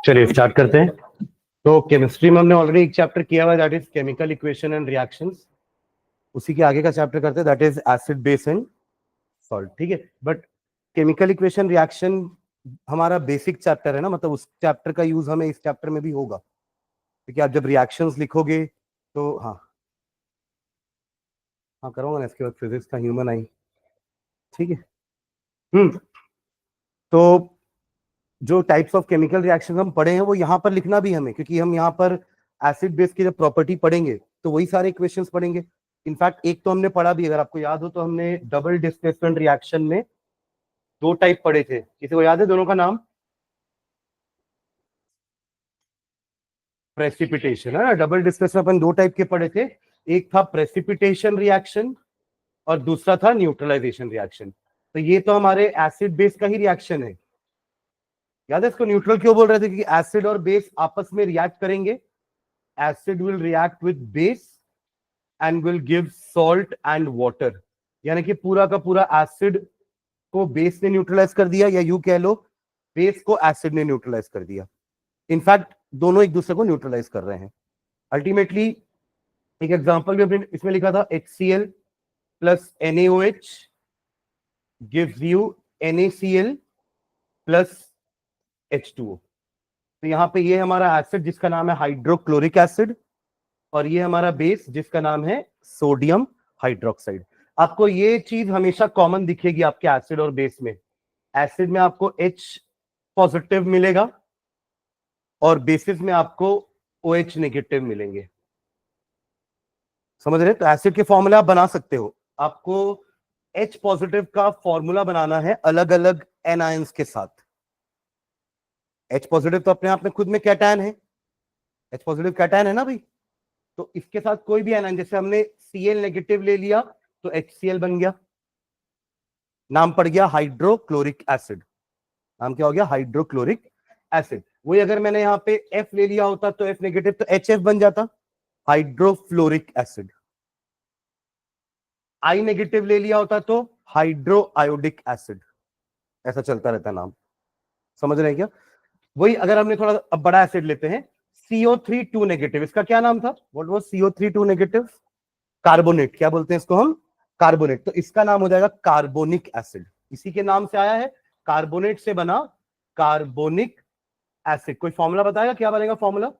चलिए स्टार्ट करते हैं। तो केमिस्ट्री में हमने ऑलरेडी एक चैप्टर किया हुआ, that is chemical equation and reactions. उसी के आगे का चैप्टर करते हैं, that is acid base and salt. ठीक है, बट केमिकल इक्वेशन रिएक्शन हमारा बेसिक चैप्टर है ना, मतलब उस चैप्टर का यूज हमें इस चैप्टर में भी होगा, क्योंकि आप जब रिएक्शंस लिखोगे तो हाँ करूंगा ना इसके बाद फिजिक्स का ह्यूमन आई। ठीक है। तो जो टाइप्स ऑफ केमिकल रिएक्शन हम पढ़े हैं वो यहाँ पर लिखना भी हमें, क्योंकि हम यहाँ पर एसिड बेस की जब प्रॉपर्टी पढ़ेंगे तो वही सारे इक्वेशंस पढ़ेंगे। इनफैक्ट एक तो हमने पढ़ा भी, अगर आपको याद हो तो हमने डबल डिस्प्लेसमेंट रिएक्शन में दो टाइप पढ़े थे। किसी को याद है दोनों का नाम? प्रेसिपिटेशन है ना, डबल डिस्प्लेसमेंट अपन दो टाइप के पढ़े थे, एक था प्रेसिपिटेशन रिएक्शन और दूसरा था न्यूट्रलाइजेशन रिएक्शन। तो ये तो हमारे एसिड बेस का ही रिएक्शन है। याद है इसको न्यूट्रल क्यों बोल रहे थे? क्योंकि एसिड और बेस आपस में रिएक्ट करेंगे। Acid will react with base and will give salt and water, यानी कि पूरा का पूरा एसिड को बेस ने न्यूट्रलाइज कर दिया, या यूं कह लो बेस को एसिड ने न्यूट्रलाइज कर दिया। इनफैक्ट दोनों एक दूसरे को न्यूट्रलाइज कर रहे हैं अल्टीमेटली। एक एग्जांपल भी हमने इसमें लिखा था, HCl plus NaOH gives you NaCl plus H2O। तो यहां पे ये हमारा एसिड जिसका नाम है हाइड्रोक्लोरिक एसिड, और ये हमारा बेस जिसका नाम है सोडियम हाइड्रोक्साइड। आपको ये चीज हमेशा कॉमन दिखेगी आपके एसिड और बेस में। एसिड में आपको H पॉजिटिव मिलेगा और बेसिस में आपको OH नेगेटिव मिलेंगे। समझ रहे? तो एसिड के फॉर्मूला आप बना सकते हो। आपको H पॉजिटिव का फॉर्मूला बनाना है अलग अलग एनायंस के साथ। H पॉजिटिव तो अपने आप में खुद में कैटायन है, H पॉजिटिव कैटायन है ना भाई। तो इसके साथ कोई भी एनायन, जैसे हमने Cl नेगेटिव ले लिया तो HCl बन गया, नाम पड़ गया हाइड्रोक्लोरिक एसिड। नाम क्या हो गया? Hydrochloric acid. वही अगर मैंने यहाँ पे F ले लिया होता तो F नेगेटिव, तो HF बन जाता, हाइड्रोफ्लोरिक एसिड। I नेगेटिव ले लिया होता तो हाइड्रो आयोडिक एसिड। ऐसा चलता रहता नाम। समझ रहे हैं क्या? वही अगर हमने थोड़ा अब बड़ा एसिड लेते हैं, CO3 2 नेगेटिव, इसका क्या नाम था? What was CO3 2 negative? Carbonate. क्या बोलते हैं इसको हम? कार्बोनेट। तो इसका नाम हो जाएगा कार्बोनिक एसिड। इसी के नाम से आया है, कार्बोनेट से बना कार्बोनिक एसिड। कोई फॉर्मूला बताएगा क्या बनेगा फॉर्मूला?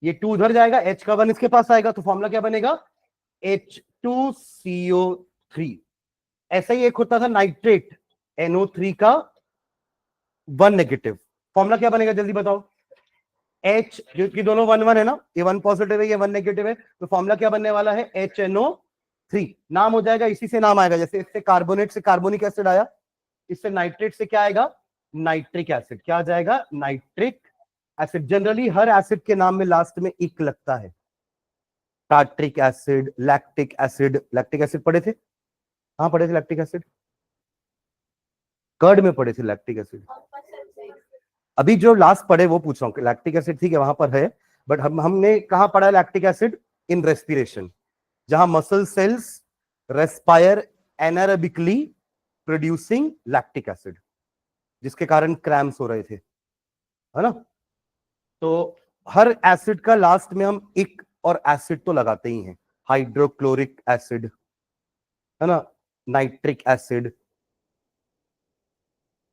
ये 2 उधर जाएगा, H का 1 इसके पास आएगा, तो फॉर्मूला क्या बनेगा? H2CO3। ऐसा ही एक होता था नाइट्रेट, NO3 का 1 नेगेटिव। फॉर्मूला क्या बनेगा जल्दी बताओ? H, क्योंकि दोनों 1 1 है ना, ये 1 पॉजिटिव है ये 1 नेगेटिव है, तो फॉर्मूला क्या बनने वाला है? HNO3। नाम हो जाएगा, इसी से नाम आएगा। जैसे इससे कार्बोनेट से कार्बोनिक एसिड आया, इससे नाइट्रेट से क्या आएगा? Nitric acid. क्या आ जाएगा? Nitric acid. जनरली हर एसिड के नाम में लास्ट में इक लगता है। Tartaric acid, lactic acid. Lactic acid पढ़े थे? हाँ पढ़े थे लैक्टिक एसिड, कर्ड में पढ़े थे लैक्टिक एसिड। अभी जो लास्ट पढ़े वो पूछ रहा हूँ। लैक्टिक एसिड ठीक है वहां पर है, बट हमने कहां पढ़ा है लैक्टिक एसिड? इन रेस्पिरेशन, जहां muscle cells respire anaerobically producing lactic acid, जिसके कारण क्रैम्प्स हो रहे थे, है ना। तो हर एसिड का लास्ट में हम इक और एसिड तो लगाते ही हैं। हाइड्रोक्लोरिक एसिड, है ना, नाइट्रिक एसिड।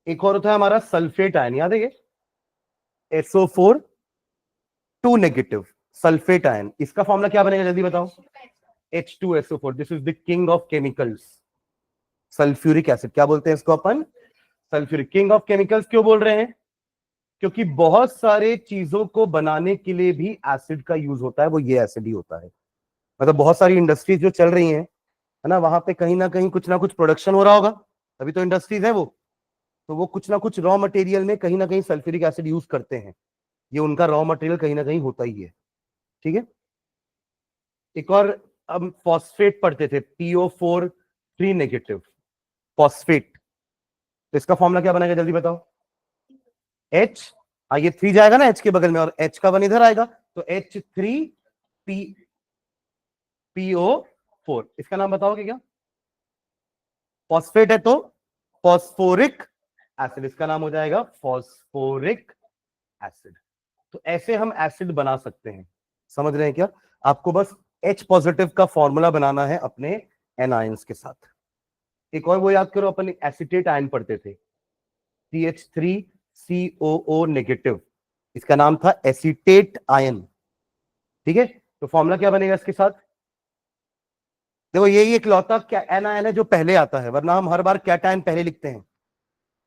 एक और होता है हमारा सल्फेट आयन, याद है ये? SO4 2 negative, sulphate ion. इसका फॉर्मूला क्या बनेगा जल्दी बताओ? H2SO4। This is the king of chemicals, sulphuric acid. क्या बोलते हैं इसको अपन? सल्फ्यूरिक। किंग ऑफ केमिकल्स क्यों बोल रहे हैं? क्योंकि बहुत सारे चीजों को बनाने के लिए भी एसिड का यूज होता है, वो ये एसिड ही होता है। मतलब बहुत सारी इंडस्ट्रीज जो चल रही हैं, है ना, वहां पे कहीं ना कुछ प्रोडक्शन हो रहा होगा, तभी तो इंडस्ट्रीज है वो। तो वो कुछ ना कुछ रॉ मटेरियल में कहीं ना कहीं सल्फ्यूरिक एसिड यूज करते हैं। ये उनका रॉ मटेरियल कहीं ना कहीं होता ही है। ठीक है। एक और हम फॉस्फेट पढ़ते थे, PO4 3 नेगेटिव, फॉस्फेट। तो इसका फॉर्मूला क्या बनेगा जल्दी बताओ? H, ये 3 जाएगा ना H के बगल में, और H का 1 इधर आएगा, तो H3PO4। इसका नाम बताओगे क्या? फॉस्फेट है तो फॉस्फोरिक एसिड, इसका नाम हो जाएगा फॉस्फोरिक एसिड। तो ऐसे हम एसिड बना सकते हैं, समझ रहे हैं क्या? आपको बस H पॉजिटिव का फॉर्मूला बनाना है अपने एनायंस के साथ। एक और वो याद करो, अपन एसिटेट आयन पढ़ते थे, CH3COO नेगेटिव, इसका नाम था एसिटेट आयन। ठीक है, तो फॉर्मूला क्या बनेगा इसके साथ? देखो यही एक लौता क्या एनायन है जो पहले आता है, वरना हम हर बार कैटायन पहले लिखते हैं,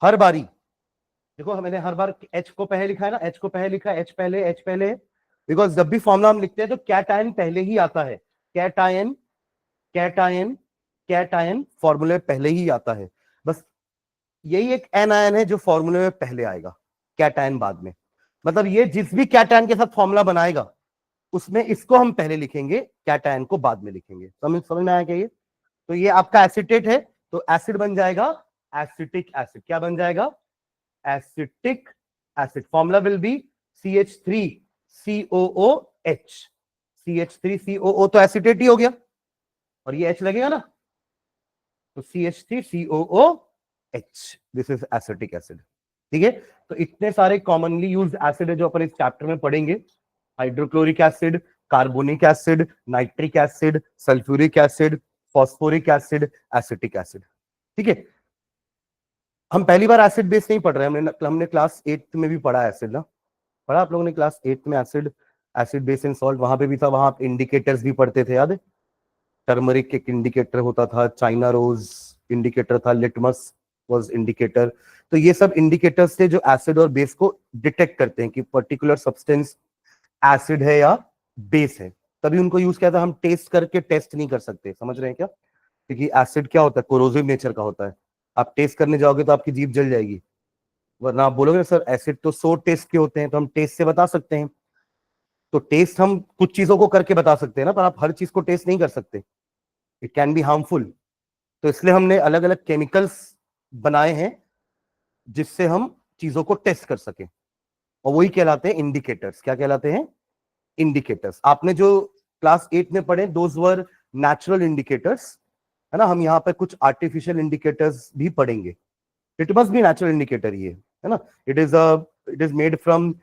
हर बारी। देखो मैंने हर बार H को पहले लिखा है ना, H को पहले लिखा है, H पहले, बिकॉज जब भी फॉर्मूला हम लिखते हैं तो कैटायन पहले ही आता है। कैटायन कैटायन कैटायन फॉर्मूले पहले ही आता है, बस यही एक एनायन है जो फॉर्मूले में पहले आएगा, कैटायन बाद में। मतलब ये जिस भी कैटायन के साथ फॉर्मूला बनाएगा उसमें इसको हम पहले लिखेंगे, कैटायन को बाद में लिखेंगे। समझ में आया क्या ये? तो ये आपका एसिटेट है, तो एसिड बन जाएगा एसिटिक एसिड। क्या बन जाएगा? Acetic acid. Formula will be CH3COOH। CH3COO तो एसिटेट ही हो गया, और ये H लगेगा ना, तो CH3COOH, this is acetic acid. ठीक है, तो इतने सारे कॉमनली यूज्ड एसिड है जो अपन इस चैप्टर में पढ़ेंगे। Hydrochloric acid, carbonic acid, nitric acid, sulphuric acid, phosphoric acid, acetic acid. ठीक है, हम पहली बार एसिड बेस नहीं पढ़ रहे हैं, हमने क्लास 8 में भी पढ़ा एसिड ना, पढ़ा आप लोगों ने क्लास 8 में एसिड बेस एंड सॉल्ट, वहां पे भी था, वहां आप इंडिकेटर्स भी पढ़ते थे, याद है? टर्मरिक एक इंडिकेटर होता था, चाइना रोज इंडिकेटर था, लिटमस वाज इंडिकेटर। तो ये सब इंडिकेटर्स थे जो एसिड और बेस को डिटेक्ट करते हैं कि पर्टिकुलर सब्सटेंस एसिड है या बेस है। तभी उनको यूज किया था, हम टेस्ट करके टेस्ट नहीं कर सकते, समझ रहे हैं क्या? क्योंकि एसिड क्या होता है, कोरोसिव नेचर का होता है। आप टेस्ट करने जाओगे तो आपकी जीभ जल जाएगी, वरना आप बोलोगे सर एसिड तो 100 टेस्ट के होते हैं, तो हम टेस्ट से बता सकते हैं। तो टेस्ट हम कुछ चीजों को करके बता सकते हैं ना, पर आप हर चीज को टेस्ट नहीं कर सकते, इट कैन बी हार्मफुल। तो इसलिए हमने अलग अलग केमिकल्स बनाए हैं जिससे हम चीजों को टेस्ट कर सके, और वही कहलाते हैं इंडिकेटर्स। क्या कहलाते हैं? इंडिकेटर्स। आपने जो क्लास 8 में पढ़े दोज वर नेचुरल इंडिकेटर्स, है ना। हम यहाँ पे कुछ आर्टिफिशियल इंडिकेटर्स भी पढ़ेंगे। It must be natural indicator ये, है ना। It is made from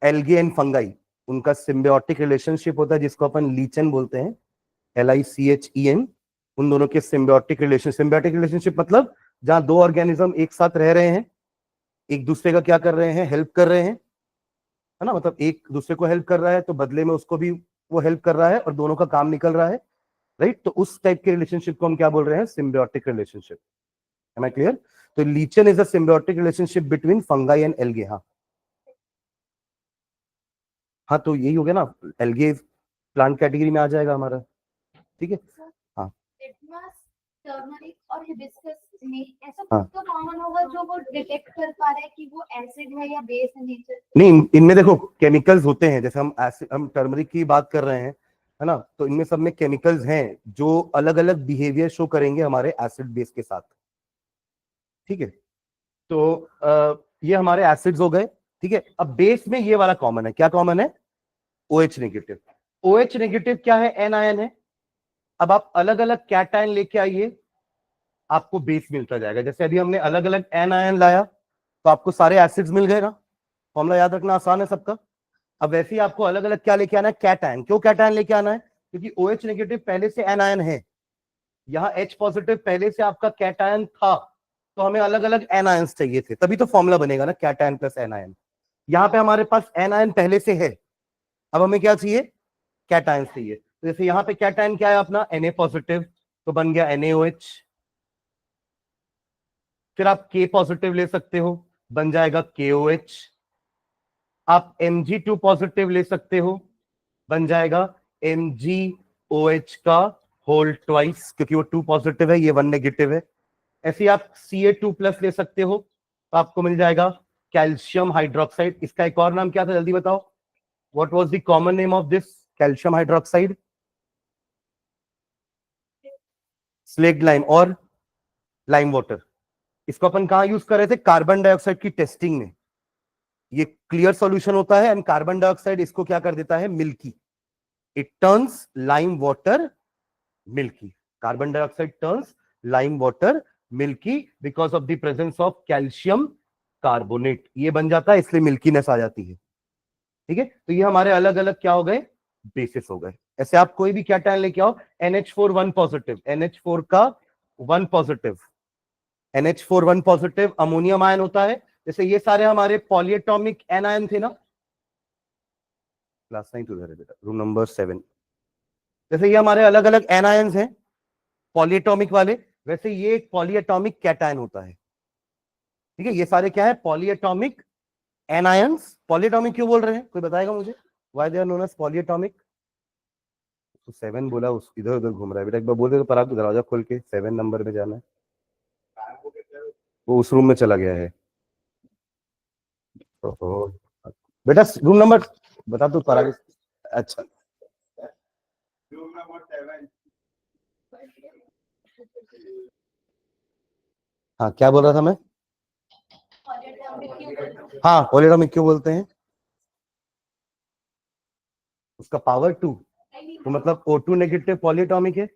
algae and fungi, उनका सिम्बियोटिक रिलेशनशिप होता है जिसको अपन लीचेन बोलते हैं, LICHEN। उन दोनों के सिम्बियोटिक रिलेशनशिप मतलब जहां दो ऑर्गेनिज्म एक साथ रह रहे हैं, एक दूसरे का क्या कर रहे हैं, हेल्प कर रहे हैं, है ना। मतलब एक दूसरे को हेल्प कर रहा है तो बदले में उसको भी वो हेल्प कर रहा है, और दोनों का काम निकल रहा है, राइट। तो उस टाइप के रिलेशनशिप को हम क्या बोल रहे हैं? Symbiotic relationship. Am I clear? तो lichen is a symbiotic relationship between fungi and algae. हाँ हाँ, तो यही हो गया ना, एल्गे प्लांट कैटेगरी में आ जाएगा हमारा। ठीक है, हाँ टर्मरिक और हिबिस्कस में ऐसा हाँ। कुछ तो कॉमन होगा जो वो डिटेक्ट कर पा रहा है कि वो एसिड है या बेस है नेचर? नहीं, इनमें देखो केमिकल्स होते हैं, जैसे हम टर्मरिक की बात कर रहे हैं, है ना, तो इनमें सब में केमिकल्स हैं जो अलग अलग बिहेवियर शो करेंगे हमारे एसिड बेस के साथ। ठीक है, तो ये हमारे एसिड्स हो गए। ठीक है, अब बेस में ये वाला कॉमन है। क्या कॉमन है? OH negative. OH नेगेटिव क्या है? एन आयन है। अब आप अलग अलग कैटायन लेके आइए, आपको बेस मिलता जाएगा। जैसे अभी हमने अलग अलग एन आयन लाया तो आपको सारे एसिड्स मिल गए ना, फॉर्मूला याद रखना आसान है सबका। अब वैसे ही आपको अलग अलग क्या लेके आना है? कैटायन। क्यों कैटायन लेके आना है? क्योंकि OH नेगेटिव पहले से एनायन है, यहाँ H पॉजिटिव पहले से आपका कैटायन था, तो हमें अलग अलग एनायंस चाहिए थे, तभी तो फॉर्मूला बनेगा ना, कैटायन प्लस एनायन। यहाँ पे हमारे पास एनायन पहले से है, अब हमें क्या चाहिए? कैटायन चाहिए। तो जैसे यहाँ पे कैटायन क्या है अपना? Na पॉजिटिव, तो बन गया NaOH। फिर आप K पॉजिटिव ले सकते हो, बन जाएगा KOH। आप Mg2 पॉजिटिव ले सकते हो, बन जाएगा MgOH का होल ट्वाइस, क्योंकि वो 2 पॉजिटिव है, ये 1 नेगेटिव है। ऐसे ही आप Ca2 प्लस ले सकते हो, तो आपको मिल जाएगा कैल्शियम हाइड्रोक्साइड। इसका एक और नाम क्या था, जल्दी बताओ? What was the common name of this calcium hydroxide? Slaked lime और लाइम वाटर। इसको अपन कहां यूज कर रहे थे? कार्बन डाइऑक्साइड की टेस्टिंग में। ये क्लियर सॉल्यूशन होता है, एंड कार्बन डाइऑक्साइड इसको क्या कर देता है? Milky. It turns lime water milky. Carbon dioxide turns lime water milky because of the presence of calcium carbonate, ये बन जाता है, इसलिए मिल्कीनेस आ जाती है। ठीक है, तो ये हमारे अलग अलग क्या हो गए, बेसिस हो गए। ऐसे आप कोई भी कैटायन लेके आओ, NH4 1 पॉजिटिव, NH4 का 1 positive, NH4 1 positive ammonium ion होता है। जैसे ये सारे हमारे पॉलीएटॉमिक एन आयन थे ना, क्लास 9 उधर है बेटा, रूम नंबर 7। जैसे ये हमारे अलग अलग एन आयंस हैं पॉलीएटॉमिक वाले, वैसे ये एक पॉलीएटॉमिक कैटायन होता है। ठीक है, ये सारे क्या है, पॉलीएटॉमिक एनायंस। पॉलीएटॉमिक क्यों बोल रहे हैं, कोई बताएगा मुझे, why they are known as polyatomic? तो 7 बोला, उस इधर उधर घूम रहा है बेटा, एक बार बोल दे तो पराग दरवाजा खोल के 7 नंबर में जाना है। वो उस रूम में चला गया है। ओहो बेटा, रूम नंबर बता तू पराग। अच्छा, हाँ क्या बोल रहा था मैं? हाँ, पॉलीएटॉमिक क्यों बोलते हैं? उसका पावर 2, तो मतलब O2 नेगेटिव पॉलीएटॉमिक है।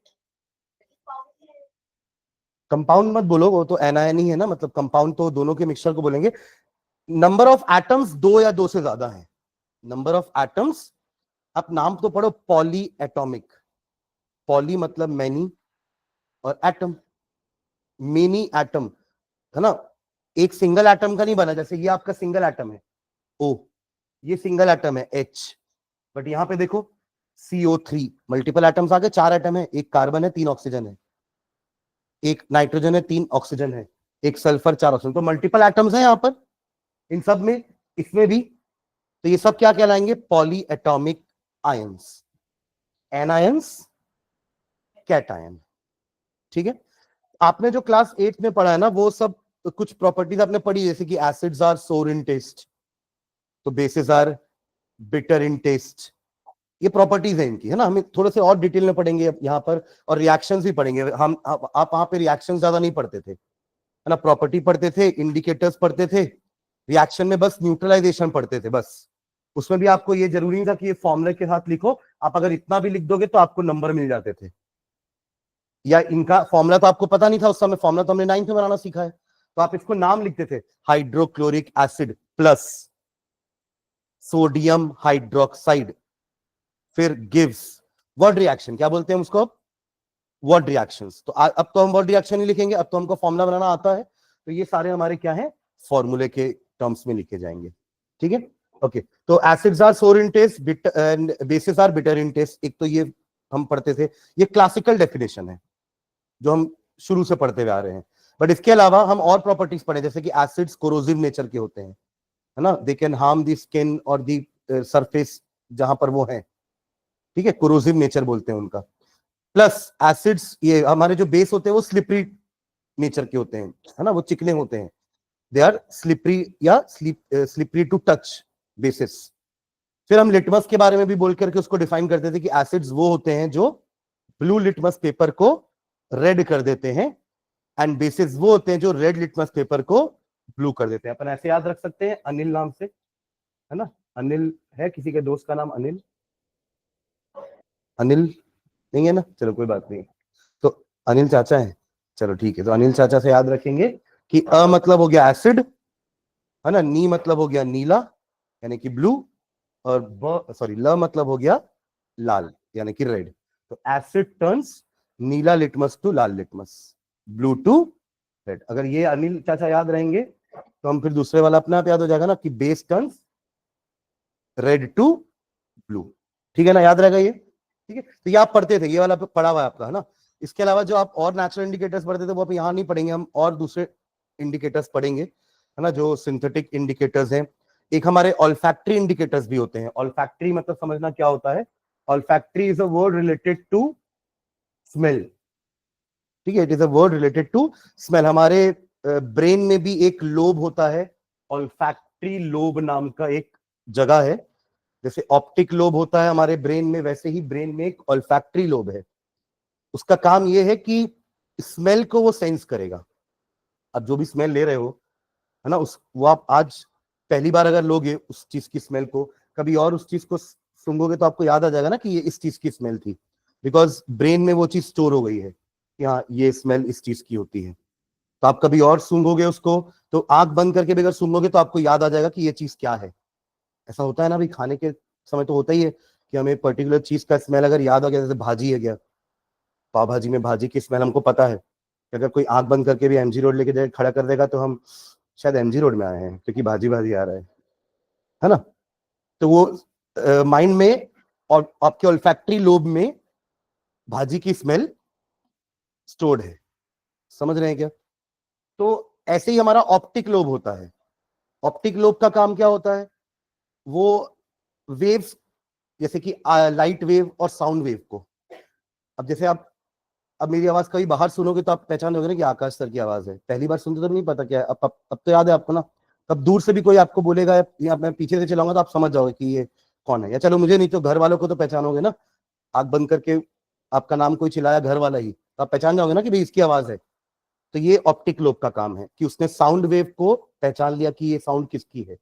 कंपाउंड मत बोलो, वो तो एनायन ही है ना, मतलब कंपाउंड तो दोनों के मिक्सचर को बोलेंगे। नंबर ऑफ एटम्स 2 या 2 से ज्यादा है। नंबर ऑफ एटम्स, आप नाम तो पढ़ो, पॉली एटॉमिक। पॉली मतलब मैनी, और एटम मेनी एटम, है ना। एक सिंगल एटम का नहीं बना, जैसे ये आपका सिंगल एटम है O, ये सिंगल एटम है H, बट यहां पे देखो CO3, मल्टीपल एटम्स आ गए, 4 एटम है, एक कार्बन है, 3 ऑक्सीजन है, एक नाइट्रोजन है, 3 ऑक्सीजन है, एक सल्फर, 4 ऑक्सीजन, तो मल्टीपल एटम्स हैं यहां पर इन सब में, इसमें भी। तो ये सब क्या कहलाएंगे, poly atomic ions, anions, cation. ठीक है, आपने जो क्लास 8 में पढ़ा है ना, वो सब कुछ प्रॉपर्टीज आपने पढ़ी, जैसे कि acids are sour in taste, तो bases are bitter in taste, ये प्रॉपर्टीज है इनकी, है ना। हम थोड़े से और डिटेल में पढ़ेंगे यहाँ पर, और रिएक्शंस भी पढ़ेंगे हम। आप वहां पे रिएक्शंस ज्यादा नहीं पढ़ते थे, है ना, प्रॉपर्टी पढ़ते थे, इंडिकेटर्स पढ़ते थे, रिएक्शन में बस न्यूट्रलाइजेशन पढ़ते थे बस। उसमें भी आपको ये जरूरी नहीं था कि ये फॉर्मूले के साथ लिखो, आप अगर इतना भी लिख दोगे तो आपको नंबर मिल जाते थे, या इनका फॉर्मूला तो आपको पता नहीं था उस समय, फॉर्मूला तो हमने 9th में बनाना सीखा है, तो आप इसको नाम लिखते थे, hydrochloric acid plus sodium hydroxide, फिर गिव्स वर्ड रिएक्शन, क्या बोलते हैं उसको, वर्ड रिएक्शंस। तो अब तो हम वर्ड रिएक्शन ही लिखेंगे, अब तो हमको फॉर्मूला बनाना आता है, तो ये सारे हमारे क्या है, फॉर्मूले के टर्म्स में लिखे जाएंगे। ठीक है, ओके। तो acids are sour in taste, bases are bitter in taste, एक तो ये हम पढ़ते थे, ये क्लासिकल डेफिनेशन है जो हम शुरू से पढ़ते हुए आ रहे हैं। बट इसके अलावा हम और प्रॉपर्टीज पढ़े, जैसे कि एसिड्स कोरोसिव नेचर के होते हैं, है ना, they can harm the skin और द सरफेस जहां पर वो है। ठीक है, कोरोसिव नेचर बोलते हैं उनका। प्लस एसिड्स, ये हमारे जो बेस होते हैं वो स्लिपरी नेचर के होते हैं, है ना, वो चिकने होते हैं, दे आर स्लिपरी या स्लिपरी टू टच बेसिस। फिर हम लिटमस के बारे में भी बोल करके उसको डिफाइन करते थे कि एसिड्स वो होते हैं जो ब्लू लिटमस पेपर को रेड कर देते हैं, एंड बेसिस वो होते हैं जो रेड लिटमस पेपर को ब्लू कर देते हैं। अपन ऐसे याद रख सकते हैं, अनिल नाम से, है ना, अनिल है किसी के दोस्त का नाम अनिल? अनिल नहीं है ना, चलो कोई बात नहीं, तो अनिल चाचा है, चलो ठीक है, तो अनिल चाचा से याद रखेंगे कि अ मतलब हो गया एसिड, है ना, नी मतलब हो गया नीला यानी कि ब्लू, और ल मतलब हो गया लाल यानी कि रेड। तो एसिड टर्न्स नीला लिटमस टू लाल लिटमस, ब्लू टू रेड। अगर ये अनिल चाचा याद रहेंगे तो हम फिर दूसरे वाला अपने आप याद हो जाएगा ना, कि base turns red to blue. ठीक है ना, याद रहेगा ये। ठीक है, तो ये आप पढ़ते थे, ये वाला पढ़ा हुआ है आपका, है ना। इसके अलावा जो आप और नेचुरल इंडिकेटर्स पढ़ते थे वो आप यहाँ नहीं पढ़ेंगे, हम और दूसरे इंडिकेटर्स पढ़ेंगे, है ना, जो सिंथेटिक इंडिकेटर्स हैं। एक हमारे ऑल्फैक्टरी इंडिकेटर्स भी होते हैं। ऑल्फैक्टरी मतलब समझना क्या होता है, olfactory is a word related to smell. ठीक है, it is a word related to smell. हमारे ब्रेन में भी एक लोब होता है, ऑल्फैक्टरी लोब नाम का एक जगह है। जैसे ऑप्टिक लोब होता है हमारे ब्रेन में, वैसे ही ब्रेन में एक ऑल्फैक्टरी लोब है। उसका काम यह है कि स्मेल को वो सेंस करेगा। अब जो भी स्मेल ले रहे हो, है ना, उस वो आप आज पहली बार अगर लोगे उस चीज की स्मेल को, कभी और उस चीज को सूंघोगे तो आपको याद आ जाएगा ना कि ये इस चीज की स्मेल थी, बिकॉज ब्रेन में वो चीज स्टोर हो गई है कि हाँ ये स्मेल इस चीज की होती है। तो आप कभी और सूंघोगे उसको, तो आंख बंद करके भी अगर सूंघोगे तो आपको याद आ जाएगा कि ये चीज क्या है। ऐसा होता है ना, भाई खाने के समय तो होता ही है कि हमें पर्टिकुलर चीज का स्मेल अगर याद आ गया, जैसे भाजी है, गया पाव भाजी में भाजी की स्मेल हमको पता है कि अगर कोई आंख बंद करके भी एमजी रोड लेके जाए खड़ा कर देगा तो हम शायद एमजी रोड में आए हैं क्योंकि भाजी भाजी आ रहा है ना। तो वो माइंड में और आपके ऑल्फैक्टरी लोब में भाजी की स्मेल स्टोर्ड है, समझ रहे हैं क्या। तो ऐसे ही हमारा ऑप्टिक लोब होता है। ऑप्टिक लोब का काम क्या होता है, वो वेव्स जैसे कि लाइट वेव और साउंड वेव को, अब जैसे आप अब मेरी आवाज कभी बाहर सुनोगे तो आप पहचान दोगे ना कि आकाश सर की आवाज है। पहली बार सुनते तब नहीं पता क्या है, अब तो याद है आपको ना। तब दूर से भी कोई आपको बोलेगा या मैं पीछे से चलाऊंगा तो आप समझ जाओगे कि ये कौन है। या चलो मुझे नहीं तो घर वालों को तो पहचानोगे ना, आंख बंद करके आपका नाम कोई चिल्लाया घर वाला ही, तो आप पहचान जाओगे ना कि भाई इसकी आवाज है। तो ये ऑप्टिक लोब का काम है कि उसने साउंड वेव को पहचान लिया कि ये साउंड किसकी है।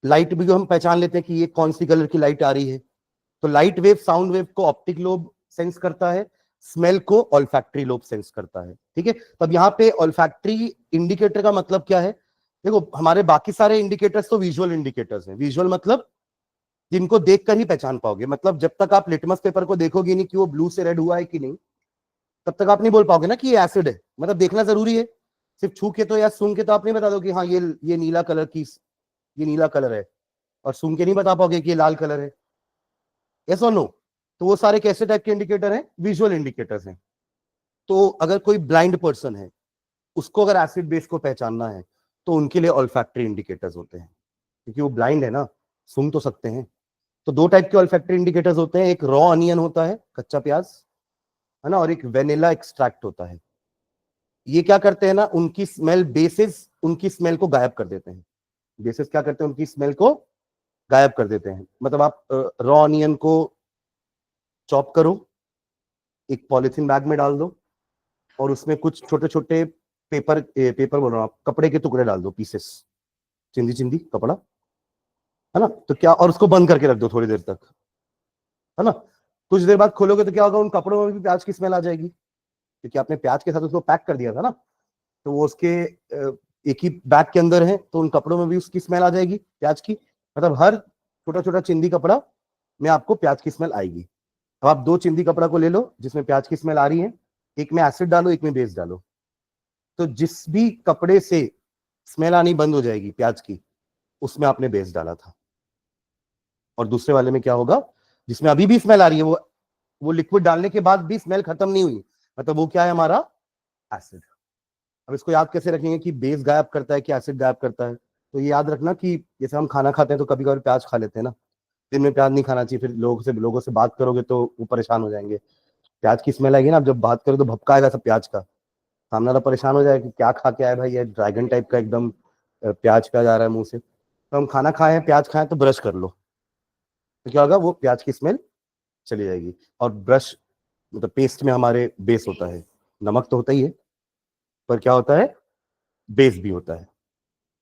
लाइट भी हम पहचान लेते हैं कि ये कौन सी कलर की लाइट आ रही है। तो लाइट वेव साउंड वेव को ऑप्टिक लोब सेंस करता है, स्मेल को ऑल्फैक्टरी लोब सेंस करता है। ठीक है, तब यहाँ पे ऑल्फैक्टरी इंडिकेटर का मतलब क्या है। देखो हमारे बाकी सारे इंडिकेटर्स तो विजुअल इंडिकेटर्स हैं। विजुअल मतलब जिनको देखकर ही पहचान पाओगे, मतलब जब तक आप लिटमस पेपर को देखोगे नहीं कि वो ब्लू से रेड हुआ है कि नहीं, तब तक आप नहीं बोल पाओगे ना कि ये एसिड है। मतलब देखना जरूरी है, सिर्फ छू के तो या सूंघ के तो आप नहीं बता दो कि हाँ ये नीला कलर की, ये नीला कलर है, और सूंघ के नहीं बता पाओगे कि ये लाल कलर है। यस और नो। तो वो सारे कैसे टाइप के इंडिकेटर हैं, विजुअल इंडिकेटर्स हैं। तो अगर कोई ब्लाइंड पर्सन है, उसको अगर एसिड बेस को पहचानना है तो उनके लिए ऑल्फैक्टरी इंडिकेटर्स होते हैं, क्योंकि वो ब्लाइंड है ना, सूंघ तो सकते हैं। तो दो टाइप के ऑल्फैक्टरी इंडिकेटर्स होते हैं, एक रॉ अनियन होता है, कच्चा प्याज है ना, और एक वेनिला एक्सट्रैक्ट होता है। ये क्या करते हैं ना, उनकी स्मेल बेसिस उनकी स्मेल को गायब कर देते हैं। बेसिस क्या करते हैं, उनकी स्मेल को गायब कर देते हैं। मतलब आप रॉ अनियन को चॉप करो, एक पॉलिथीन बैग में डाल दो, और उसमें कुछ छोटे छोटे पेपर बोल रहा हूँ, आप कपड़े के टुकड़े डाल दो, पीसेस, चिंदी चिंदी कपड़ा, है ना। तो क्या, और उसको बंद करके रख दो थोड़ी देर तक, है ना। कुछ देर बाद खोलोगे तो क्या होगा, उन कपड़ों में भी प्याज की स्मेल आ जाएगी, क्योंकि आपने प्याज के साथ उसको पैक कर दिया था ना। तो वो उसके एक ही बैग के अंदर है, तो उन कपड़ों में भी उसकी स्मेल आ जाएगी प्याज की। मतलब हर छोटा छोटा चिंदी कपड़ा में आपको प्याज की स्मेल आएगी। अब आप दो चिंदी कपड़ा को ले लो जिसमें प्याज की स्मेल आ रही है, एक में एसिड डालो, एक में बेस डालो। तो जिस भी कपड़े से स्मेल आनी बंद हो जाएगी प्याज की, उसमें आपने बेस डाला था। और दूसरे वाले में क्या होगा, जिसमें अभी भी स्मेल आ रही है, वो लिक्विड डालने के बाद भी स्मेल खत्म नहीं हुई, मतलब वो क्या है, हमारा एसिड। अब इसको याद कैसे रखेंगे कि बेस गायब करता है कि एसिड गायब करता है। तो ये याद रखना कि जैसे हम खाना खाते हैं तो कभी कभी प्याज खा लेते हैं ना, दिन में प्याज नहीं खाना चाहिए, फिर लोगों से बात करोगे तो वो परेशान हो जाएंगे। प्याज की स्मेल आएगी ना, अब जब बात करो तो भपकाएगा सब प्याज का, सामने वाला परेशान हो जाएगा कि क्या खा के आया भाई, ये ड्रैगन टाइप का एकदम प्याज प्याज आ रहा है मुंह से। तो हम खाना खाए हैं, प्याज खाएं तो ब्रश कर लो, तो क्या होगा, वो प्याज की स्मेल चली जाएगी। और ब्रश मतलब पेस्ट में हमारे बेस होता है, नमक तो होता ही है, पर क्या होता है, बेस भी होता है।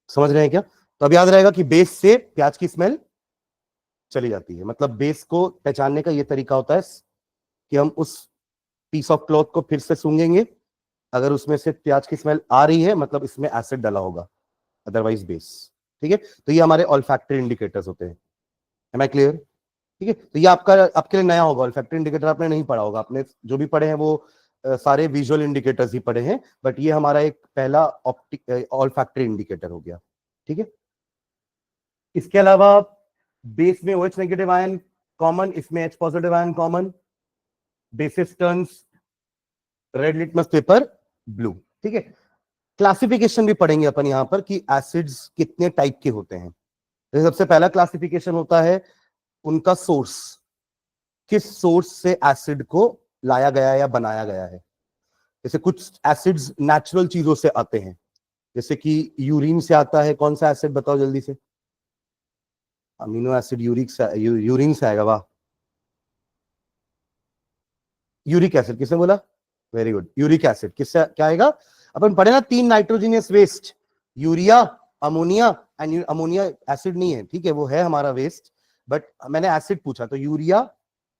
समझ रहे हैं क्या। तो अब याद रहेगा कि बेस से प्याज की स्मेल चली जाती है। मतलब बेस को पहचानने का ये तरीका होता है कि हम उस पीस ऑफ क्लॉथ को फिर से सूंघेंगे, अगर उसमें से प्याज की स्मेल आ रही है मतलब इसमें एसिड डाला होगा, अदरवाइज बेस। ठीक है, तो ये हमारे ऑल्फैक्टरी इंडिकेटर्स होते हैं। Am I clear. ठीक है, तो ये आपके लिए नया होगा, ऑल्फैक्टरी इंडिकेटर आपने नहीं पढ़ा होगा, आपने जो भी पढ़े हैं वो सारे विजुअल इंडिकेटर्स ही पढ़े हैं, बट ये हमारा एक पहला ऑप्टिक ऑल्फैक्टरी इंडिकेटर हो गया। ठीक है, इसके अलावा बेस में OH नेगेटिव आयन कॉमन, इसमें H positive ion common, basis turns red litmus paper blue. ठीक है, क्लासिफिकेशन भी पढ़ेंगे अपन यहां पर कि एसिड्स कितने टाइप के होते हैं। तो सबसे पहला क्लासिफिकेशन होता है उनका सोर्स, किस सोर्स से एसिड को लाया गया है या बनाया गया है। जैसे कुछ एसिड्स नेचुरल चीजों से आते हैं, जैसे कि यूरिन से आता है, कौन सा एसिड बताओ जल्दी से, अमीनो एसिड यूरिन से आएगा, वाह। यूरिक एसिड, किसने बोला, वेरी गुड। यूरिक एसिड किससे क्या आएगा, अपन पढ़े ना, 3 nitrogenous waste, urea, ammonia and ammonia acid नहीं है, ठीक है, वो है हमारा वेस्ट, बट मैंने एसिड पूछा तो यूरिया,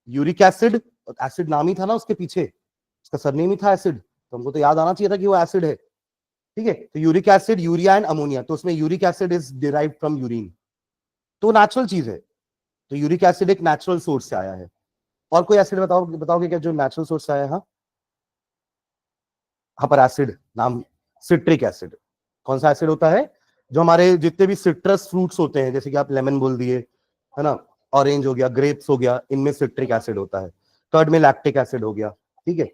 यूरिक एसिड, एसिड नाम ही था ना उसके पीछे, उसका सरनेम ही था एसिड, तो हमको तो याद आना चाहिए था कि वो एसिड है। ठीक है, तो uric acid, urea and ammonia, तो उसमें uric acid is derived from urine, तो नेचुरल चीज है, तो यूरिक एसिड एक नेचुरल सोर्स से आया है। और कोई एसिड बताओगे क्या जो नेचुरल सोर्स से आया है? हाँ, हाँ पर एसिड नाम, सिट्रिक एसिड। कौन सा एसिड होता है? जो हमारे जितने भी सिट्रस फ्रूट्स होते हैं, जैसे कि आप लेमन बोल दिए, है ना, ऑरेंज हो गया, ग्रेप्स हो गया, इनमें सिट्रिक एसिड होता है। कर्ड में लैक्टिक एसिड हो गया, ठीक है,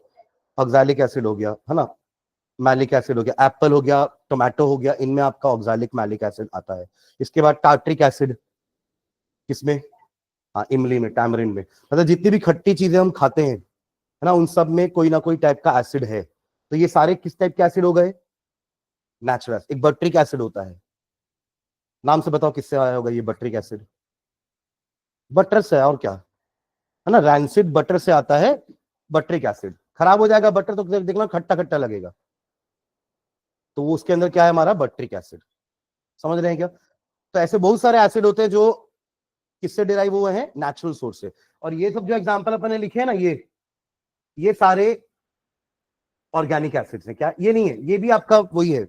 ऑक्सैलिक एसिड हो गया, है ना, मैलिक एसिड हो गया, एप्पल हो गया, टोमेटो हो गया, इनमें आपका ऑक्सैलिक मैलिक एसिड आता है। इसके बाद टार्ट्रिक एसिड, किसमें? हाँ, इमली में, टैमरिन में, मतलब जितनी भी खट्टी चीजें हम खाते हैं, है ना, उन सब में कोई ना कोई टाइप का एसिड है। तो ये सारे किस टाइप के एसिड हो गए? नेचुरल। एक बट्रिक एसिड होता है, नाम से बताओ किससे आया होगा ये बट्रिक एसिड? बटर से, और क्या, है ना, रैंसिड बटर से आता है बट्रिक एसिड। खराब हो जाएगा बटर तो देखना खट्टा खट्टा लगेगा, तो वो उसके अंदर क्या है हमारा? बट्रिक एसिड। समझ रहे हैं क्या? तो ऐसे बहुत सारे एसिड होते हैं जो किससे डिराइव हुए हैं? नेचुरल सोर्स से। और ये सब जो एग्जांपल अपन ने लिखे हैं ना, ये सारे ऑर्गेनिक एसिड्स हैं। क्या ये नहीं है? ये भी आपका वही है,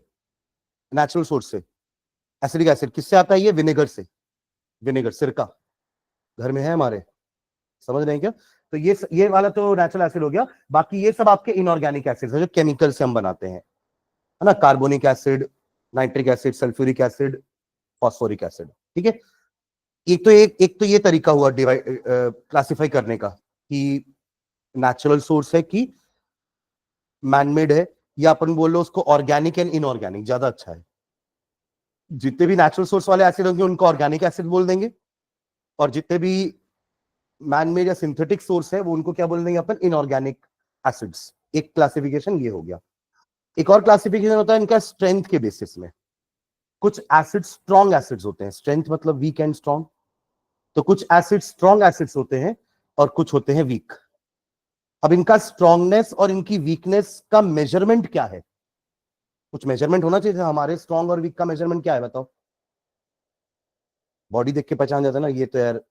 नेचुरल सोर्स से। एसिडिक एसिड किससे आता है? ये विनेगर से, विनेगर, सिरका घर में है हमारे। समझ रहे हैं क्या? तो ये वाला तो नेचुरल एसिड हो गया। बाकी ये सब आपके इनऑर्गेनिक एसिड है जो केमिकल से हम बनाते हैं, है ना, carbonic acid, nitric acid, sulphuric acid, phosphoric acid. ठीक है, एक तो ये तरीका हुआ डिवाइड क्लासिफाई करने का कि नेचुरल सोर्स है कि मैनमेड है, या अपन बोल लो उसको ऑर्गेनिक एंड इनऑर्गेनिक, ज्यादा अच्छा है। जितने भी नेचुरल सोर्स वाले एसिड होंगे उनको ऑर्गेनिक एसिड बोल देंगे, और जितने भी मैनमेड या सिंथेटिक सोर्स है वो उनको क्या बोल देंगे अपन? Inorganic acids. एक क्लासिफिकेशन ये हो गया। एक और क्लासिफिकेशन होता है इनका स्ट्रेंथ के बेसिस में। कुछ एसिड स्ट्रॉन्ग एसिड्स होते हैं, स्ट्रेंथ मतलब वीक एंड स्ट्रॉन्ग, तो कुछ एसिड स्ट्रॉन्ग एसिड्स होते हैं और कुछ होते हैं वीक। अब इनका स्ट्रॉन्गनेस और इनकी वीकनेस का मेजरमेंट क्या है? कुछ मेजरमेंट होना चाहिए। हमारे स्ट्रॉन्ग और वीक का मेजरमेंट क्या है बताओ? बॉडी देख के पहचान जाता है ना, ये तो यार